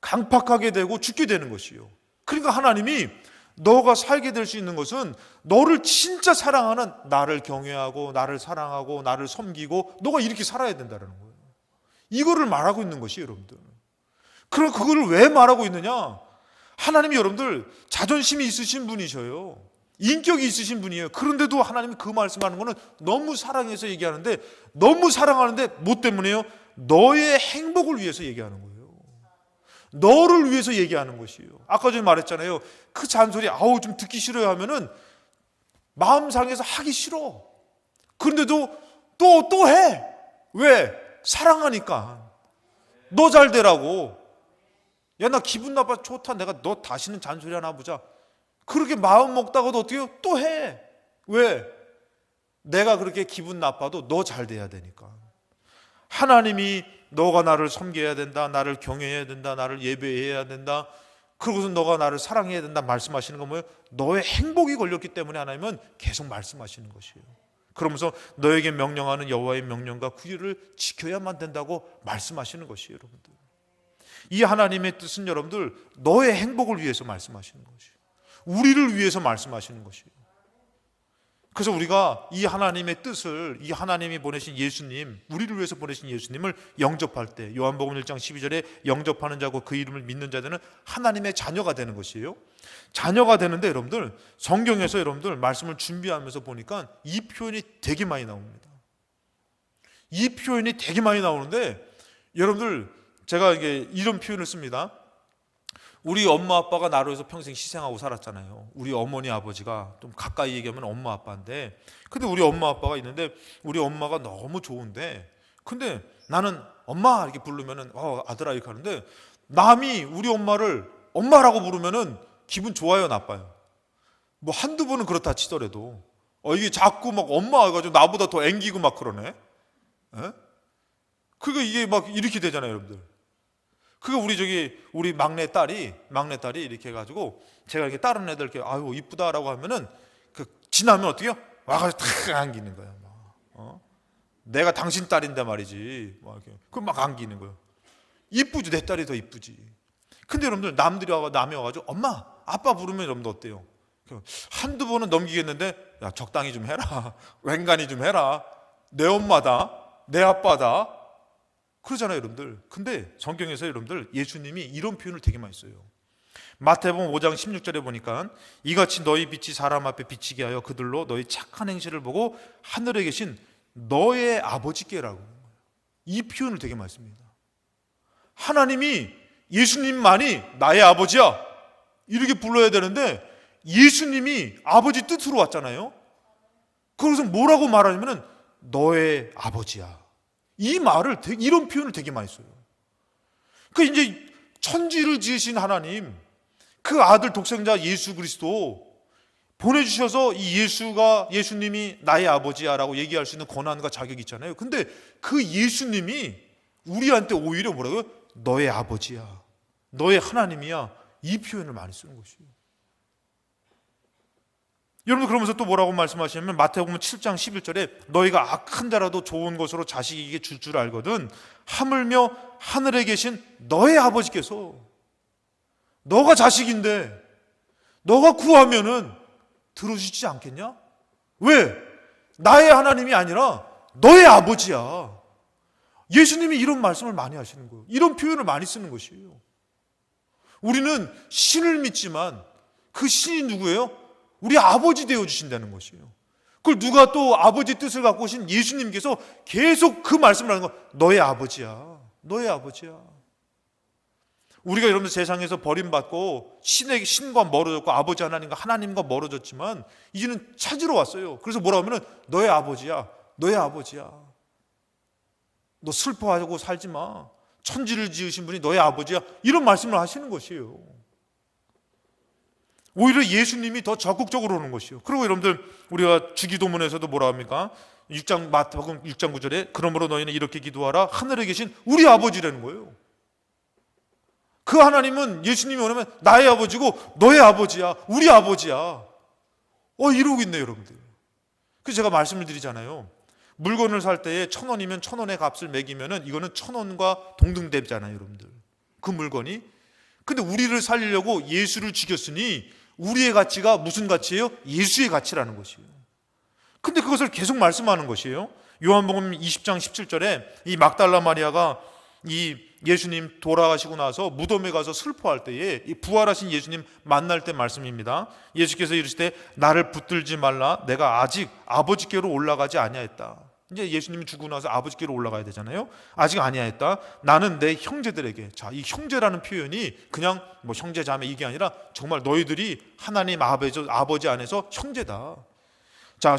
[SPEAKER 1] 강팍하게 되고 죽게 되는 것이에요. 그러니까 하나님이 너가 살게 될 수 있는 것은 너를 진짜 사랑하는, 나를 경외하고 나를 사랑하고 나를 섬기고 너가 이렇게 살아야 된다는 거예요. 이거를 말하고 있는 것이에요, 여러분들. 그럼 그거를 왜 말하고 있느냐? 하나님이 여러분들 자존심이 있으신 분이셔요. 인격이 있으신 분이에요. 그런데도 하나님이 그 말씀하는 거는 너무 사랑해서 얘기하는데, 너무 사랑하는데 뭐 때문에요? 너의 행복을 위해서 얘기하는 거예요. 너를 위해서 얘기하는 것이에요. 아까 전에 말했잖아요. 그 잔소리 좀 듣기 싫어요 하면은 마음 상해서 하기 싫어. 그런데도 또 해. 왜? 사랑하니까. 너 잘 되라고. 야, 나 기분 나빠, 좋다, 내가 너 다시는 잔소리 하나 보자. 그렇게 마음 먹다가도 어떻게 해요? 또 해. 왜? 내가 그렇게 기분 나빠도 너 잘 돼야 되니까. 하나님이 너가 나를 섬겨야 된다, 나를 경외해야 된다, 나를 예배해야 된다, 그러고서 너가 나를 사랑해야 된다 말씀하시는 건 뭐예요? 너의 행복이 걸렸기 때문에 하나님은 계속 말씀하시는 것이에요. 그러면서 너에게 명령하는 여호와의 명령과 규례를 지켜야만 된다고 말씀하시는 것이에요. 여러분들, 이 하나님의 뜻은 여러분들 너의 행복을 위해서 말씀하시는 것이에요. 우리를 위해서 말씀하시는 것이에요. 그래서 우리가 이 하나님의 뜻을, 이 하나님이 보내신 예수님, 우리를 위해서 보내신 예수님을 영접할 때, 요한복음 1장 12절에 영접하는 자고 그 이름을 믿는 자들은 하나님의 자녀가 되는 것이에요. 자녀가 되는데 여러분들, 성경에서 여러분들 말씀을 준비하면서 보니까 이 표현이 되게 많이 나옵니다. 이 표현이 되게 많이 나오는데 여러분들, 제가 이게 이런 표현을 씁니다. 우리 엄마 아빠가 나로 해서 평생 희생하고 살았잖아요. 우리 어머니 아버지가, 좀 가까이 얘기하면 엄마 아빠인데, 근데 우리 엄마 아빠가 있는데 우리 엄마가 너무 좋은데, 근데 나는 엄마 이렇게 부르면은 아들아 이렇게 하는데, 남이 우리 엄마를 엄마라고 부르면은 기분 좋아요, 나빠요? 뭐 한두 번은 그렇다 치더라도 이게 자꾸 막 엄마 해가지고 나보다 더 앵기고 막 그러네. 에? 그게 이게 막 이렇게 되잖아요, 여러분들. 그게 우리 막내딸이 이렇게 해가지고 제가 이렇게 다른 애들 이렇게 아유 이쁘다라고 하면은 그 지나면 어떻게요? 와가지고 탁 안기는 거야. 내가 당신 딸인데 말이지. 막 이렇게 그럼 막 안기는 거예요. 이쁘지, 내 딸이 더 이쁘지. 근데 여러분들 남이 와가지고 엄마, 아빠 부르면 여러분들 어때요? 한두 번은 넘기겠는데 야 적당히 좀 해라. 웬간히 좀 해라. 내 엄마다, 내 아빠다. 그러잖아요, 여러분들. 근데 성경에서 여러분들 예수님이 이런 표현을 되게 많이 써요. 마태복음 5장 16절에 보니까 이같이 너희 빛이 사람 앞에 비치게 하여 그들로 너희 착한 행실을 보고 하늘에 계신 너의 아버지께라고, 이 표현을 되게 많이 씁니다. 하나님이, 예수님만이 나의 아버지야 이렇게 불러야 되는데 예수님이 아버지 뜻으로 왔잖아요. 그래서 뭐라고 말하냐면은 너의 아버지야. 이 말을, 이런 표현을 되게 많이 써요. 그 이제 천지를 지으신 하나님, 그 아들 독생자 예수 그리스도 보내주셔서 이 예수님이 나의 아버지야라고 얘기할 수 있는 권한과 자격이 있잖아요. 근데 그 예수님이 우리한테 오히려 뭐라고요? 너의 아버지야, 너의 하나님이야, 이 표현을 많이 쓰는 것이에요. 여러분, 그러면서 또 뭐라고 말씀하시냐면 마태복음 7장 11절에 너희가 악한 자라도 좋은 것으로 자식에게 줄 줄 알거든 하물며 하늘에 계신 너의 아버지께서, 너가 자식인데 너가 구하면은 들어주지 않겠냐? 왜? 나의 하나님이 아니라 너의 아버지야. 예수님이 이런 말씀을 많이 하시는 거예요. 이런 표현을 많이 쓰는 것이에요. 우리는 신을 믿지만 그 신이 누구예요? 우리 아버지 되어주신다는 것이에요. 그걸 누가 또 아버지 뜻을 갖고 오신 예수님께서 계속 그 말씀을 하는 거, 너의 아버지야, 너의 아버지야. 우리가 여러분들 세상에서 버림받고 신과 멀어졌고 아버지 하나님과 멀어졌지만 이제는 찾으러 왔어요. 그래서 뭐라고 하면은 너의 아버지야, 너의 아버지야. 너 슬퍼하고 살지 마. 천지를 지으신 분이 너의 아버지야. 이런 말씀을 하시는 것이에요. 오히려 예수님이 더 적극적으로 오는 것이요. 그리고 여러분들, 우리가 주기도문에서도 뭐라 합니까? 마태복음 6장 9절에 그러므로 너희는 이렇게 기도하라. 하늘에 계신 우리 아버지라는 거예요. 그 하나님은, 예수님이 오면 나의 아버지고 너의 아버지야, 우리 아버지야. 이러고 있네요, 여러분들. 그래서 제가 말씀을 드리잖아요. 물건을 살 때에 1,000원이면 1,000원의 값을 매기면은 이거는 1,000원과 동등되잖아요, 여러분들. 그 물건이. 근데 우리를 살리려고 예수를 죽였으니 우리의 가치가 무슨 가치예요? 예수의 가치라는 것이에요. 근데 그것을 계속 말씀하는 것이에요. 요한복음 20장 17절에 이 막달라 마리아가 이 예수님 돌아가시고 나서 무덤에 가서 슬퍼할 때에 이 부활하신 예수님 만날 때 말씀입니다. 예수께서 이르시되 나를 붙들지 말라, 내가 아직 아버지께로 올라가지 아니하였다. 이제 예수님이 죽고 나서 아버지께로 올라가야 되잖아요. 아직 아니하였다. 나는 내 형제들에게, 자, 이 형제라는 표현이 그냥 뭐 형제 자매 이게 아니라 정말 너희들이 하나님 아버지 안에서 형제다. 자,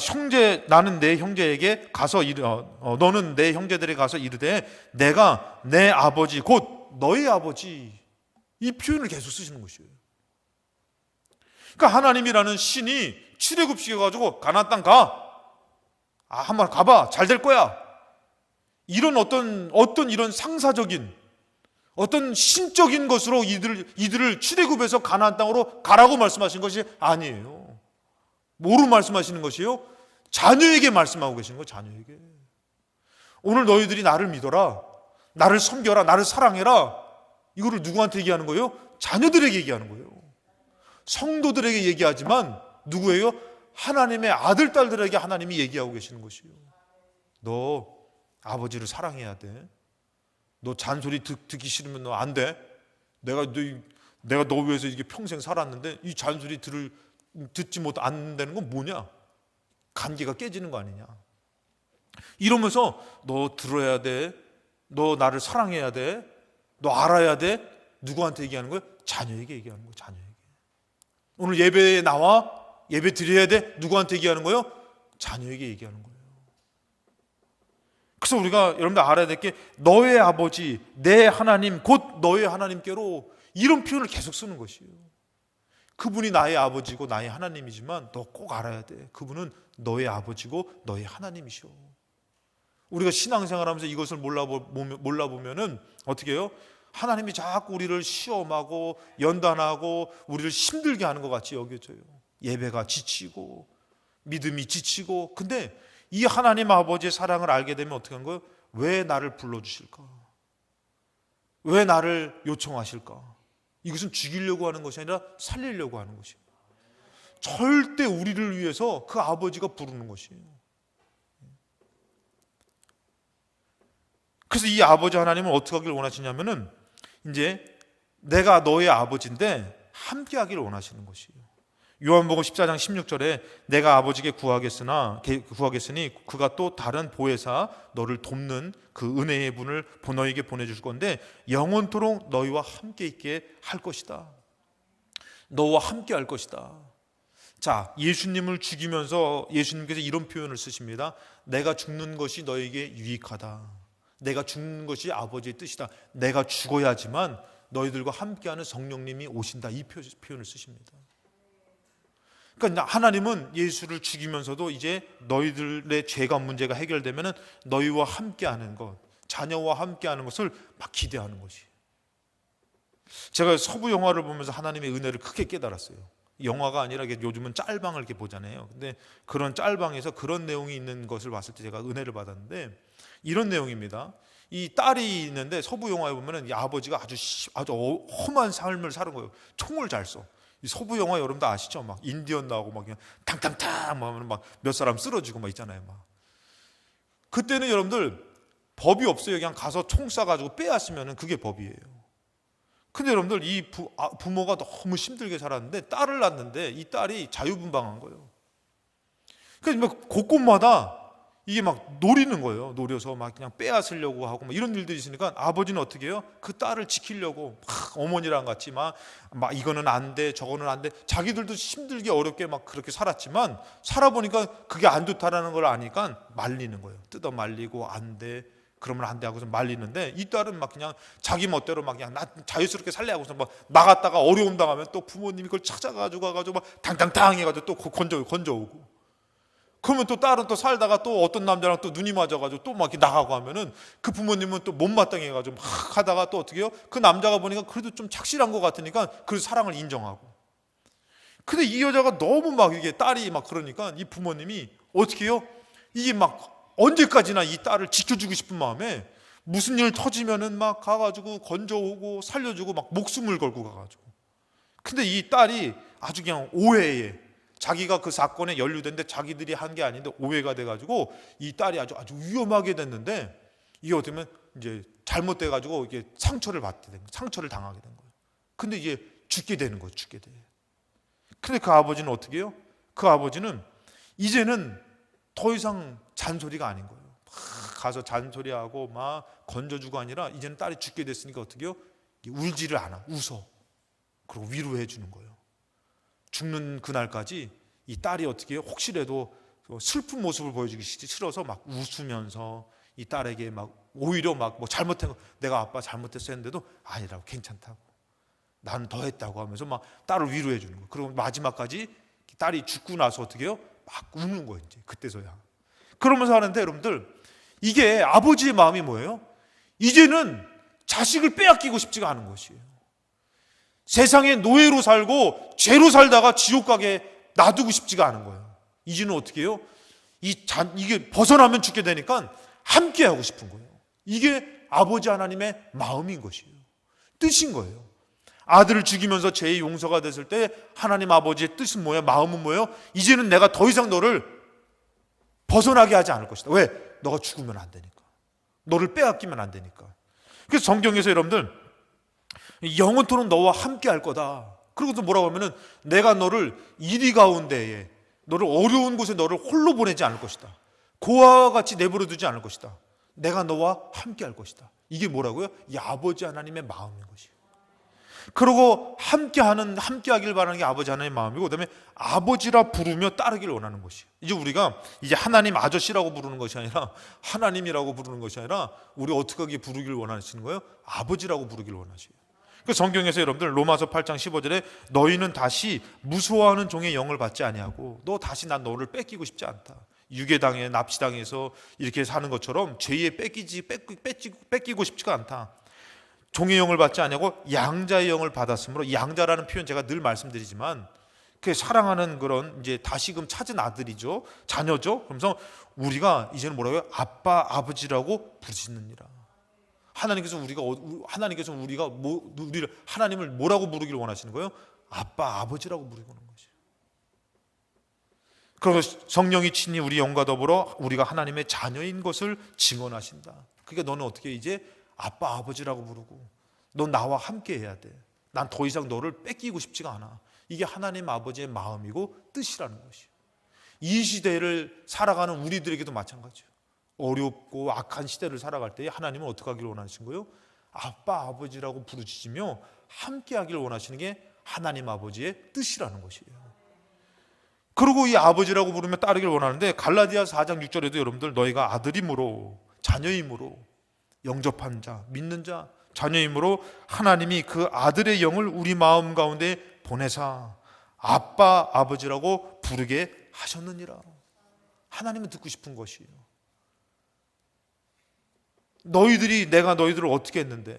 [SPEAKER 1] 나는 내 형제에게 가서 너는 내 형제들에게 가서 이르되 내가 내 아버지 곧 너의 아버지, 이 표현을 계속 쓰시는 것이에요. 그러니까 하나님이라는 신이 출애굽시켜가지고 가나안 땅 가. 한번 가봐, 잘 될 거야. 이런 어떤 이런 상사적인 어떤 신적인 것으로 이들을 출애굽해서 가나안 땅으로 가라고 말씀하신 것이 아니에요. 뭐로 말씀하시는 것이요? 자녀에게 말씀하고 계시는 거예요. 자녀에게. 오늘 너희들이 나를 믿어라, 나를 섬겨라, 나를 사랑해라. 이거를 누구한테 얘기하는 거예요? 자녀들에게 얘기하는 거예요. 성도들에게 얘기하지만 누구예요? 하나님의 아들, 딸들에게 하나님이 얘기하고 계시는 것이에요. 너 아버지를 사랑해야 돼. 너 잔소리 듣기 싫으면 너 안 돼. 내가 너 위해서 이게 평생 살았는데 이 잔소리 듣지 못 안 되는 건 뭐냐? 관계가 깨지는 거 아니냐? 이러면서 너 들어야 돼. 너 나를 사랑해야 돼. 너 알아야 돼. 누구한테 얘기하는 거예요? 자녀에게 얘기하는 거예요. 자녀에게. 오늘 예배에 나와 예배 드려야 돼. 누구한테 얘기하는 거예요? 자녀에게 얘기하는 거예요. 그래서 우리가 여러분들 알아야 될 게 너의 아버지, 내 하나님, 곧 너의 하나님께로 이런 표현을 계속 쓰는 것이에요. 그분이 나의 아버지고 나의 하나님이지만 너 꼭 알아야 돼. 그분은 너의 아버지고 너의 하나님이시오. 우리가 신앙생활하면서 이것을 몰라보면은 어떻게 해요? 하나님이 자꾸 우리를 시험하고 연단하고 우리를 힘들게 하는 것 같이 여겨져요. 예배가 지치고 믿음이 지치고. 근데 이 하나님 아버지의 사랑을 알게 되면 어떻게 하는 거예요? 왜 나를 불러주실까? 왜 나를 요청하실까? 이것은 죽이려고 하는 것이 아니라 살리려고 하는 것이에요. 절대 우리를 위해서 그 아버지가 부르는 것이에요. 그래서 이 아버지 하나님은 어떻게 하길 원하시냐면은 이제 내가 너의 아버지인데 함께 하기를 원하시는 것이에요. 요한복음 14장 16절에 내가 아버지께 구하겠으니 그가 또 다른 보혜사 너를 돕는 그 은혜의 분을 너에게 보내줄 건데 영원토록 너희와 함께 있게 할 것이다. 너와 함께 할 것이다. 자, 예수님을 죽이면서 예수님께서 이런 표현을 쓰십니다. 내가 죽는 것이 너에게 유익하다. 내가 죽는 것이 아버지의 뜻이다. 내가 죽어야지만 너희들과 함께하는 성령님이 오신다. 이 표현을 쓰십니다. 그러니까 하나님은 예수를 죽이면서도 이제 너희들의 죄가 문제가 해결되면은 너희와 함께하는 것, 자녀와 함께하는 것을 막 기대하는 것이. 제가 서부 영화를 보면서 하나님의 은혜를 크게 깨달았어요. 영화가 아니라 요즘은 짤방을 이렇게 보잖아요. 근데 그런 짤방에서 그런 내용이 있는 것을 봤을 때 제가 은혜를 받았는데 이런 내용입니다. 이 딸이 있는데 서부 영화에 보면은 이 아버지가 아주 험한 삶을 사는 거예요. 총을 잘 써. 이 서부 영화 여러분도 아시죠? 막 인디언 나오고 막 그냥 탕탕탕 막 몇 사람 쓰러지고 막 있잖아요. 막 그때는 여러분들 법이 없어요. 그냥 가서 총 쏴가지고 빼앗으면은 그게 법이에요. 근데 여러분들 이 부모가 너무 힘들게 살았는데 딸을 낳았는데 이 딸이 자유분방한 거예요. 그래서 막 곳곳마다 이게 막 노리는 거예요. 노려서 막 그냥 빼앗으려고 하고 막 이런 일들이 있으니까 아버지는 어떻게 해요? 그 딸을 지키려고 막 어머니랑 같이 막 이거는 안 돼, 저거는 안 돼. 자기들도 힘들게 어렵게 막 그렇게 살았지만 살아보니까 그게 안 좋다라는 걸 아니까 말리는 거예요. 뜯어 말리고 안 돼. 그러면 안 돼 하고서 말리는데 이 딸은 막 그냥 자기 멋대로 막 그냥 나 자유스럽게 살래 하고서 막 나갔다가 어려움 당하면 또 부모님이 그걸 찾아가지고 가가지고 막 당당당 해가지고 또 건져오고. 그러면 또 딸은 또 살다가 또 어떤 남자랑 또 눈이 맞아가지고 또 막 이렇게 나가고 하면은 그 부모님은 또 못마땅해 해가지고 막 하다가 또 어떻게 해요? 그 남자가 보니까 그래도 좀 착실한 것 같으니까 그 사랑을 인정하고. 근데 이 여자가 너무 막 이게 딸이 막 그러니까 이 부모님이 어떻게 해요? 이게 막 언제까지나 이 딸을 지켜주고 싶은 마음에 무슨 일 터지면은 막 가가지고 건져오고 살려주고 막 목숨을 걸고 가가지고. 근데 이 딸이 아주 그냥 오해에 자기가 그 사건에 연루됐는데 자기들이 한 게 아닌데 오해가 돼가지고 이 딸이 아주 위험하게 됐는데 이게 어떻게 보면 이제 잘못돼가지고 이게 상처를 당하게 된 거예요. 근데 이게 죽게 되는 거예요. 죽게 돼. 근데 그 아버지는 어떻게 해요? 그 아버지는 이제는 더 이상 잔소리가 아닌 거예요. 막 가서 잔소리하고 막 건져주고 아니라 이제는 딸이 죽게 됐으니까 어떻게 해요? 울지를 않아. 웃어. 그리고 위로해 주는 거예요. 죽는 그날까지 이 딸이 어떻게 해요? 혹시라도 슬픈 모습을 보여주기 싫어서 막 웃으면서 이 딸에게 막 오히려 막 뭐 잘못한 거 내가 아빠 잘못했어 했는데도 아니라고 괜찮다고 나는 더 했다고 하면서 막 딸을 위로해 주는 거예요. 그리고 마지막까지 딸이 죽고 나서 어떻게 해요? 막 우는 거예요. 이제 그때서야. 그러면서 하는데 여러분들 이게 아버지의 마음이 뭐예요? 이제는 자식을 빼앗기고 싶지가 않은 것이에요. 세상에 노예로 살고 죄로 살다가 지옥 가게 놔두고 싶지가 않은 거예요. 이제는 어떻게 해요? 이게 벗어나면 죽게 되니까 함께 하고 싶은 거예요. 이게 아버지 하나님의 마음인 것이에요. 뜻인 거예요. 아들을 죽이면서 죄의 용서가 됐을 때 하나님 아버지의 뜻은 뭐예요? 마음은 뭐예요? 이제는 내가 더 이상 너를 벗어나게 하지 않을 것이다. 왜? 너가 죽으면 안 되니까. 너를 빼앗기면 안 되니까. 그래서 성경에서 여러분들 영원토록 너와 함께 할 거다. 그러고서 뭐라고 하면은 내가 너를 이리 가운데에 너를 어려운 곳에 너를 홀로 보내지 않을 것이다. 고아와 같이 내버려 두지 않을 것이다. 내가 너와 함께 할 것이다. 이게 뭐라고요? 이 아버지 하나님의 마음인 것이에요. 그리고 함께 하길 바라는 게 아버지 하나님의 마음이고, 그 다음에 아버지라 부르며 따르기를 원하는 것이에요. 이제 우리가 이제 하나님 아저씨라고 부르는 것이 아니라 하나님이라고 부르는 것이 아니라 우리 어떻게 하게 부르기를 원하시는 거예요? 아버지라고 부르기를 원하셔요. 그 성경에서 여러분들 로마서 8장 15절에 너희는 다시 무소화하는 종의 영을 받지 아니하고 너 다시 난 너를 뺏기고 싶지 않다. 유괴당해 납치당해서 이렇게 사는 것처럼 죄에 뺏기고 싶지가 않다. 종의 영을 받지 아니하고 양자의 영을 받았으므로, 양자라는 표현 제가 늘 말씀드리지만 그 사랑하는 그런 이제 다시금 찾은 아들이죠, 자녀죠. 그러면서 우리가 이제는 뭐라고요? 아빠 아버지라고 부르시느니라. 하나님께서 우리가 우리를 하나님을 뭐라고 부르기를 원하시는 거예요? 아빠 아버지라고 부르는 것이에요. 그래서 성령이 친히 우리 영과 더불어 우리가 하나님의 자녀인 것을 증언하신다. 그러니까 너는 어떻게 이제 아빠 아버지라고 부르고 넌 나와 함께 해야 돼. 난 더 이상 너를 뺏기고 싶지가 않아. 이게 하나님 아버지의 마음이고 뜻이라는 것이에요. 이 시대를 살아가는 우리들에게도 마찬가지예요. 어렵고 악한 시대를 살아갈 때 하나님은 어떻게 하기를 원하시는 거예요? 아빠 아버지라고 부르시며 함께 하기를 원하시는 게 하나님 아버지의 뜻이라는 것이에요. 그리고 이 아버지라고 부르며 따르기를 원하는데 갈라디아서 4장 6절에도 여러분들 너희가 아들임으로 자녀임으로 영접한 자, 믿는 자, 자녀임으로 하나님이 그 아들의 영을 우리 마음 가운데 보내사 아빠 아버지라고 부르게 하셨느니라. 하나님은 듣고 싶은 것이에요. 내가 너희들을 어떻게 했는데,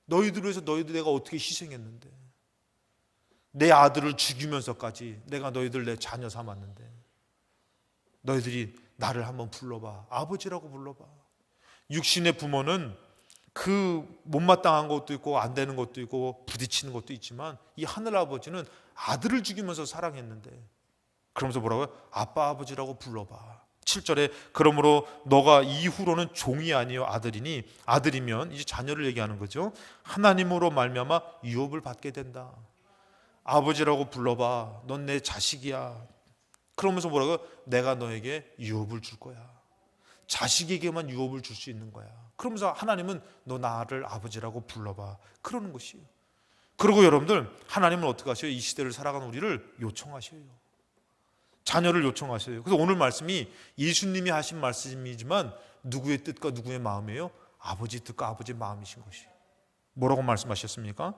[SPEAKER 1] 너희들을 위해서 내가 어떻게 희생했는데, 내 아들을 죽이면서까지 내가 너희들 내 자녀 삼았는데 너희들이 나를 한번 불러봐. 아버지라고 불러봐. 육신의 부모는 그 못마땅한 것도 있고 안 되는 것도 있고 부딪히는 것도 있지만 이 하늘 아버지는 아들을 죽이면서 사랑했는데, 그러면서 뭐라고요? 아빠 아버지라고 불러봐. 7절에 그러므로 너가 이후로는 종이 아니요 아들이니, 아들이면 이제 자녀를 얘기하는 거죠. 하나님으로 말미암아 유업을 받게 된다. 아버지라고 불러봐. 넌 내 자식이야. 그러면서 뭐라고요? 내가 너에게 유업을 줄 거야. 자식에게만 유업을 줄 수 있는 거야. 그러면서 하나님은 너 나를 아버지라고 불러봐. 그러는 것이에요. 그리고 여러분들 하나님은 어떻게 하셔요? 이 시대를 살아가는 우리를 요청하셔요. 자녀를 요청하셔요. 그래서 오늘 말씀이 예수님이 하신 말씀이지만 누구의 뜻과 누구의 마음이에요? 아버지 뜻과 아버지의 마음이신 것이에요. 뭐라고 말씀하셨습니까?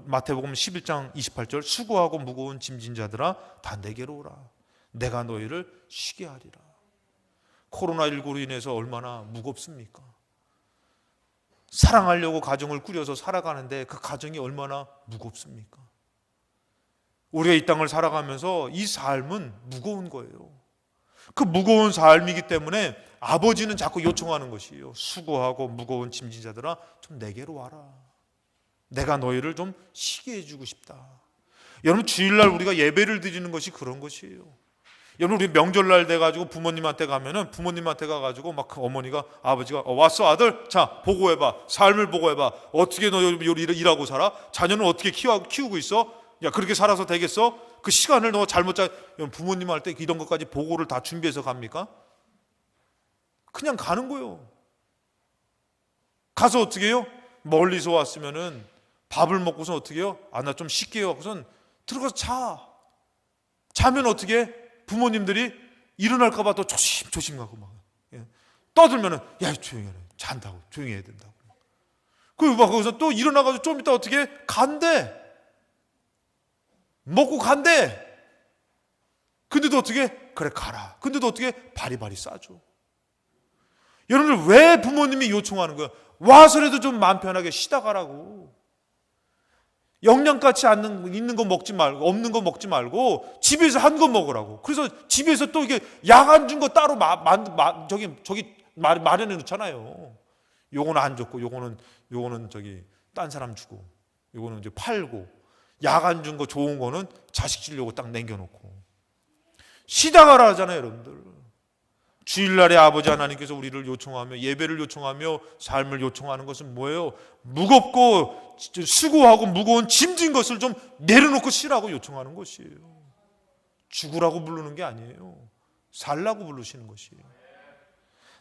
[SPEAKER 1] 마태복음 11장 28절 수고하고 무거운 짐진 자들아 다 내게로 오라. 내가 너희를 쉬게 하리라. 코로나19로 인해서 얼마나 무겁습니까? 사랑하려고 가정을 꾸려서 살아가는데 그 가정이 얼마나 무겁습니까? 우리가 이 땅을 살아가면서 이 삶은 무거운 거예요. 그 무거운 삶이기 때문에 아버지는 자꾸 요청하는 것이에요. 수고하고 무거운 짐진 자들아 좀 내게로 와라. 내가 너희를 좀 쉬게 해주고 싶다. 여러분 주일날 우리가 예배를 드리는 것이 그런 것이에요. 여러분 우리 명절날 돼가지고 부모님한테 가면은 부모님한테 가가지고 막 그 어머니가 아버지가 왔어 아들 자 보고해봐. 삶을 보고해봐. 어떻게 너 일하고 살아? 자녀는 어떻게 키우고 있어? 야 그렇게 살아서 되겠어? 그 시간을 너 잘못 부모님 할 때 이런 것까지 보고를 다 준비해서 갑니까? 그냥 가는 거예요. 가서 어떻게 해요? 멀리서 왔으면은 밥을 먹고서 어떻게 해요? 나 좀 쉴게요. 하고선 들어가서 자면 어떻게 해? 부모님들이 일어날까봐 또 조심 가고 막 떠들면은 야 조용히 해라. 잔다고 조용히 해야 된다고. 그리고 막 거기서 또 일어나가지고 좀 이따 어떻게 해? 간대. 먹고 간대. 근데도 어떻게 해? 그래 가라. 근데도 어떻게 해? 바리바리 싸줘. 여러분들 왜 부모님이 요청하는 거야? 와서라도 좀 마음 편하게 쉬다 가라고. 영양가치 있는 거 먹지 말고, 없는 거 먹지 말고 집에서 한 거 먹으라고. 그래서 집에서 또 이게 약 안 준 거 따로 마련해 놓잖아요. 요거는 안 줬고, 요거는 딴 사람 주고, 요거는 이제 팔고, 약 안 준 거 좋은 거는 자식 주려고 딱 남겨놓고. 쉬다 가라 하잖아요, 여러분들. 주일날에 아버지 하나님께서 우리를 요청하며, 예배를 요청하며 삶을 요청하는 것은 뭐예요? 무겁고 수고하고 무거운 짐진 것을 좀 내려놓고 쉬라고 요청하는 것이에요. 죽으라고 부르는 게 아니에요. 살라고 부르시는 것이에요.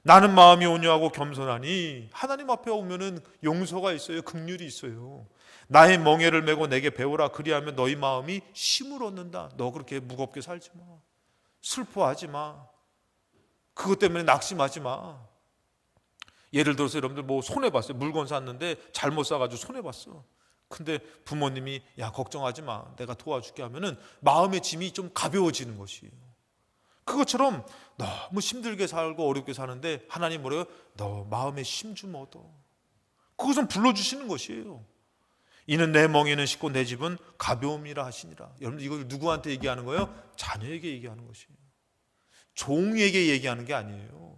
[SPEAKER 1] 나는 마음이 온유하고 겸손하니, 하나님 앞에 오면은 용서가 있어요. 긍휼이 있어요. 나의 멍에를 메고 내게 배우라. 그리하면 너희 마음이 쉼을 얻는다. 너 그렇게 무겁게 살지 마. 슬퍼하지 마. 그것 때문에 낙심하지 마. 예를 들어서 여러분들 뭐 손해봤어요. 물건 샀는데 잘못 사가지고 손해봤어. 근데 부모님이 야 걱정하지 마, 내가 도와줄게 하면은 마음의 짐이 좀 가벼워지는 것이에요. 그것처럼 너무 힘들게 살고 어렵게 사는데 하나님 뭐래요? 너 마음의 힘 좀 얻어. 그것은 불러주시는 것이에요. 이는 내 멍에는 쉽고 내 집은 가벼움이라 하시니라. 여러분들 이걸 누구한테 얘기하는 거예요? 자녀에게 얘기하는 것이에요. 종에게 얘기하는 게 아니에요.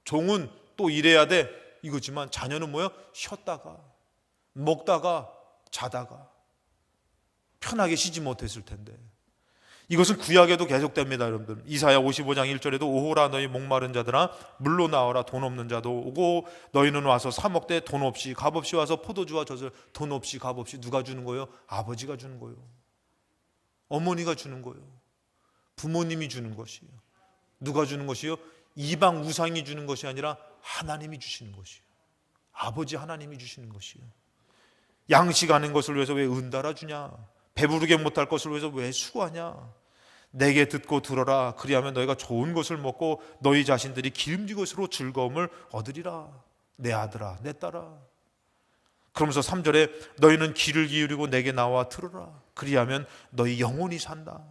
[SPEAKER 1] 종은 또 일해야 돼 이거지만, 자녀는 뭐예요? 쉬었다가 먹다가 자다가 편하게 쉬지 못했을 텐데. 이것은 구약에도 계속됩니다, 여러분들. 이사야 55장 1절에도 오호라 너희 목마른 자들아 물로 나와라. 돈 없는 자도 오고 너희는 와서 사 먹되 돈 없이 값없이 와서 포도주와 젖을. 돈 없이 값없이 누가 주는 거예요? 아버지가 주는 거예요. 어머니가 주는 거예요. 부모님이 주는 것이에요. 누가 주는 것이요? 이방 우상이 주는 것이 아니라 하나님이 주시는 것이에요. 아버지 하나님이 주시는 것이에요. 양식하는 것을 위해서 왜 은달아 주냐? 배부르게 못할 것을 위해서 왜 수고하냐? 내게 듣고 들어라. 그리하면 너희가 좋은 것을 먹고 너희 자신들이 기름진 것으로 즐거움을 얻으리라. 내 아들아, 내 딸아. 그러면서 3절에 너희는 귀를 기울이고 내게 나와 들으라. 그리하면 너희 영혼이 산다.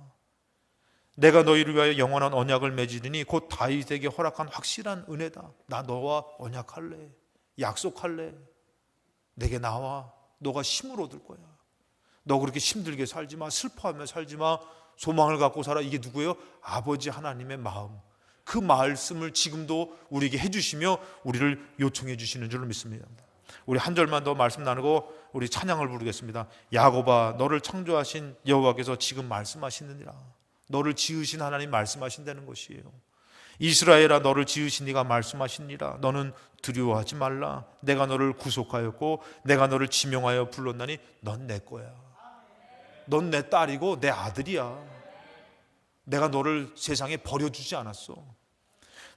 [SPEAKER 1] 내가 너희를 위하여 영원한 언약을 맺으리니 곧 다윗에게 허락한 확실한 은혜다. 나 너와 언약할래. 약속할래. 내게 나와. 너가 힘을 얻을 거야. 너 그렇게 힘들게 살지 마. 슬퍼하며 살지 마. 소망을 갖고 살아. 이게 누구예요? 아버지 하나님의 마음. 그 말씀을 지금도 우리에게 해주시며 우리를 요청해 주시는 줄로 믿습니다. 우리 한 절만 더 말씀 나누고 우리 찬양을 부르겠습니다. 야곱아, 너를 창조하신 여호와께서 지금 말씀하시느니라. 너를 지으신 하나님 말씀하신다는 것이에요. 이스라엘아, 너를 지으신 이가 말씀하시니라. 너는 두려워하지 말라. 내가 너를 구속하였고 내가 너를 지명하여 불렀나니 넌 내 거야. 넌 내 딸이고 내 아들이야. 내가 너를 세상에 버려주지 않았어.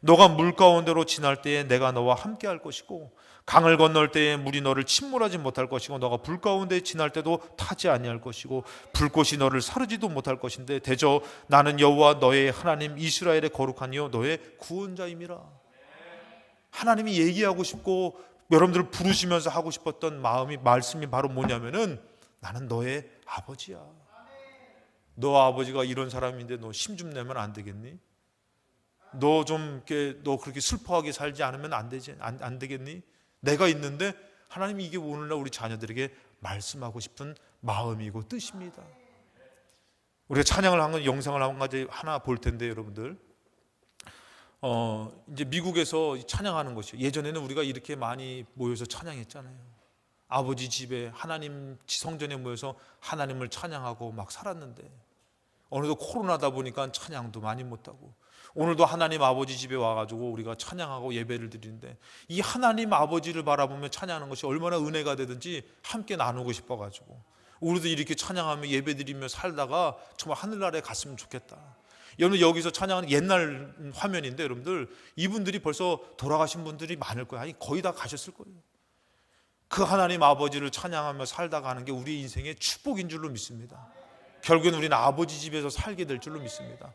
[SPEAKER 1] 너가 물 가운데로 지날 때에 내가 너와 함께 할 것이고 강을 건널 때에 물이 너를 침몰하지 못할 것이고 너가 불 가운데 지날 때도 타지 아니할 것이고 불꽃이 너를 사르지도 못할 것인데 대저 나는 여호와 너의 하나님 이스라엘의 거룩한 이요 너의 구원자임이라. 하나님이 얘기하고 싶고 여러분들을 부르시면서 하고 싶었던 말씀이 바로 뭐냐면은 나는 너의 아버지야. 너 아버지가 이런 사람인데 너 힘 좀 내면 안 되겠니? 너 그렇게 슬퍼하게 살지 않으면 안 되겠니? 내가 있는데. 하나님이 이게 오늘날 우리 자녀들에게 말씀하고 싶은 마음이고 뜻입니다. 우리가 찬양을 한 건 영상을 한 가지 하나 볼 텐데 여러분들, 이제 미국에서 찬양하는 것이요. 예전에는 우리가 이렇게 많이 모여서 찬양했잖아요. 아버지 집에 하나님 성전에 모여서 하나님을 찬양하고 막 살았는데 어느덧 코로나다 보니까 찬양도 많이 못하고 오늘도 하나님 아버지 집에 와가지고 우리가 찬양하고 예배를 드리는데 이 하나님 아버지를 바라보며 찬양하는 것이 얼마나 은혜가 되든지 함께 나누고 싶어가지고 우리도 이렇게 찬양하며 예배 드리며 살다가 정말 하늘나라에 갔으면 좋겠다. 여러분 여기서 찬양하는 옛날 화면인데 여러분들 이분들이 벌써 돌아가신 분들이 많을 거예요. 아니 거의 다 가셨을 거예요. 그 하나님 아버지를 찬양하며 살다가 하는 게 우리 인생의 축복인 줄로 믿습니다. 결국엔 우리는 아버지 집에서 살게 될 줄로 믿습니다.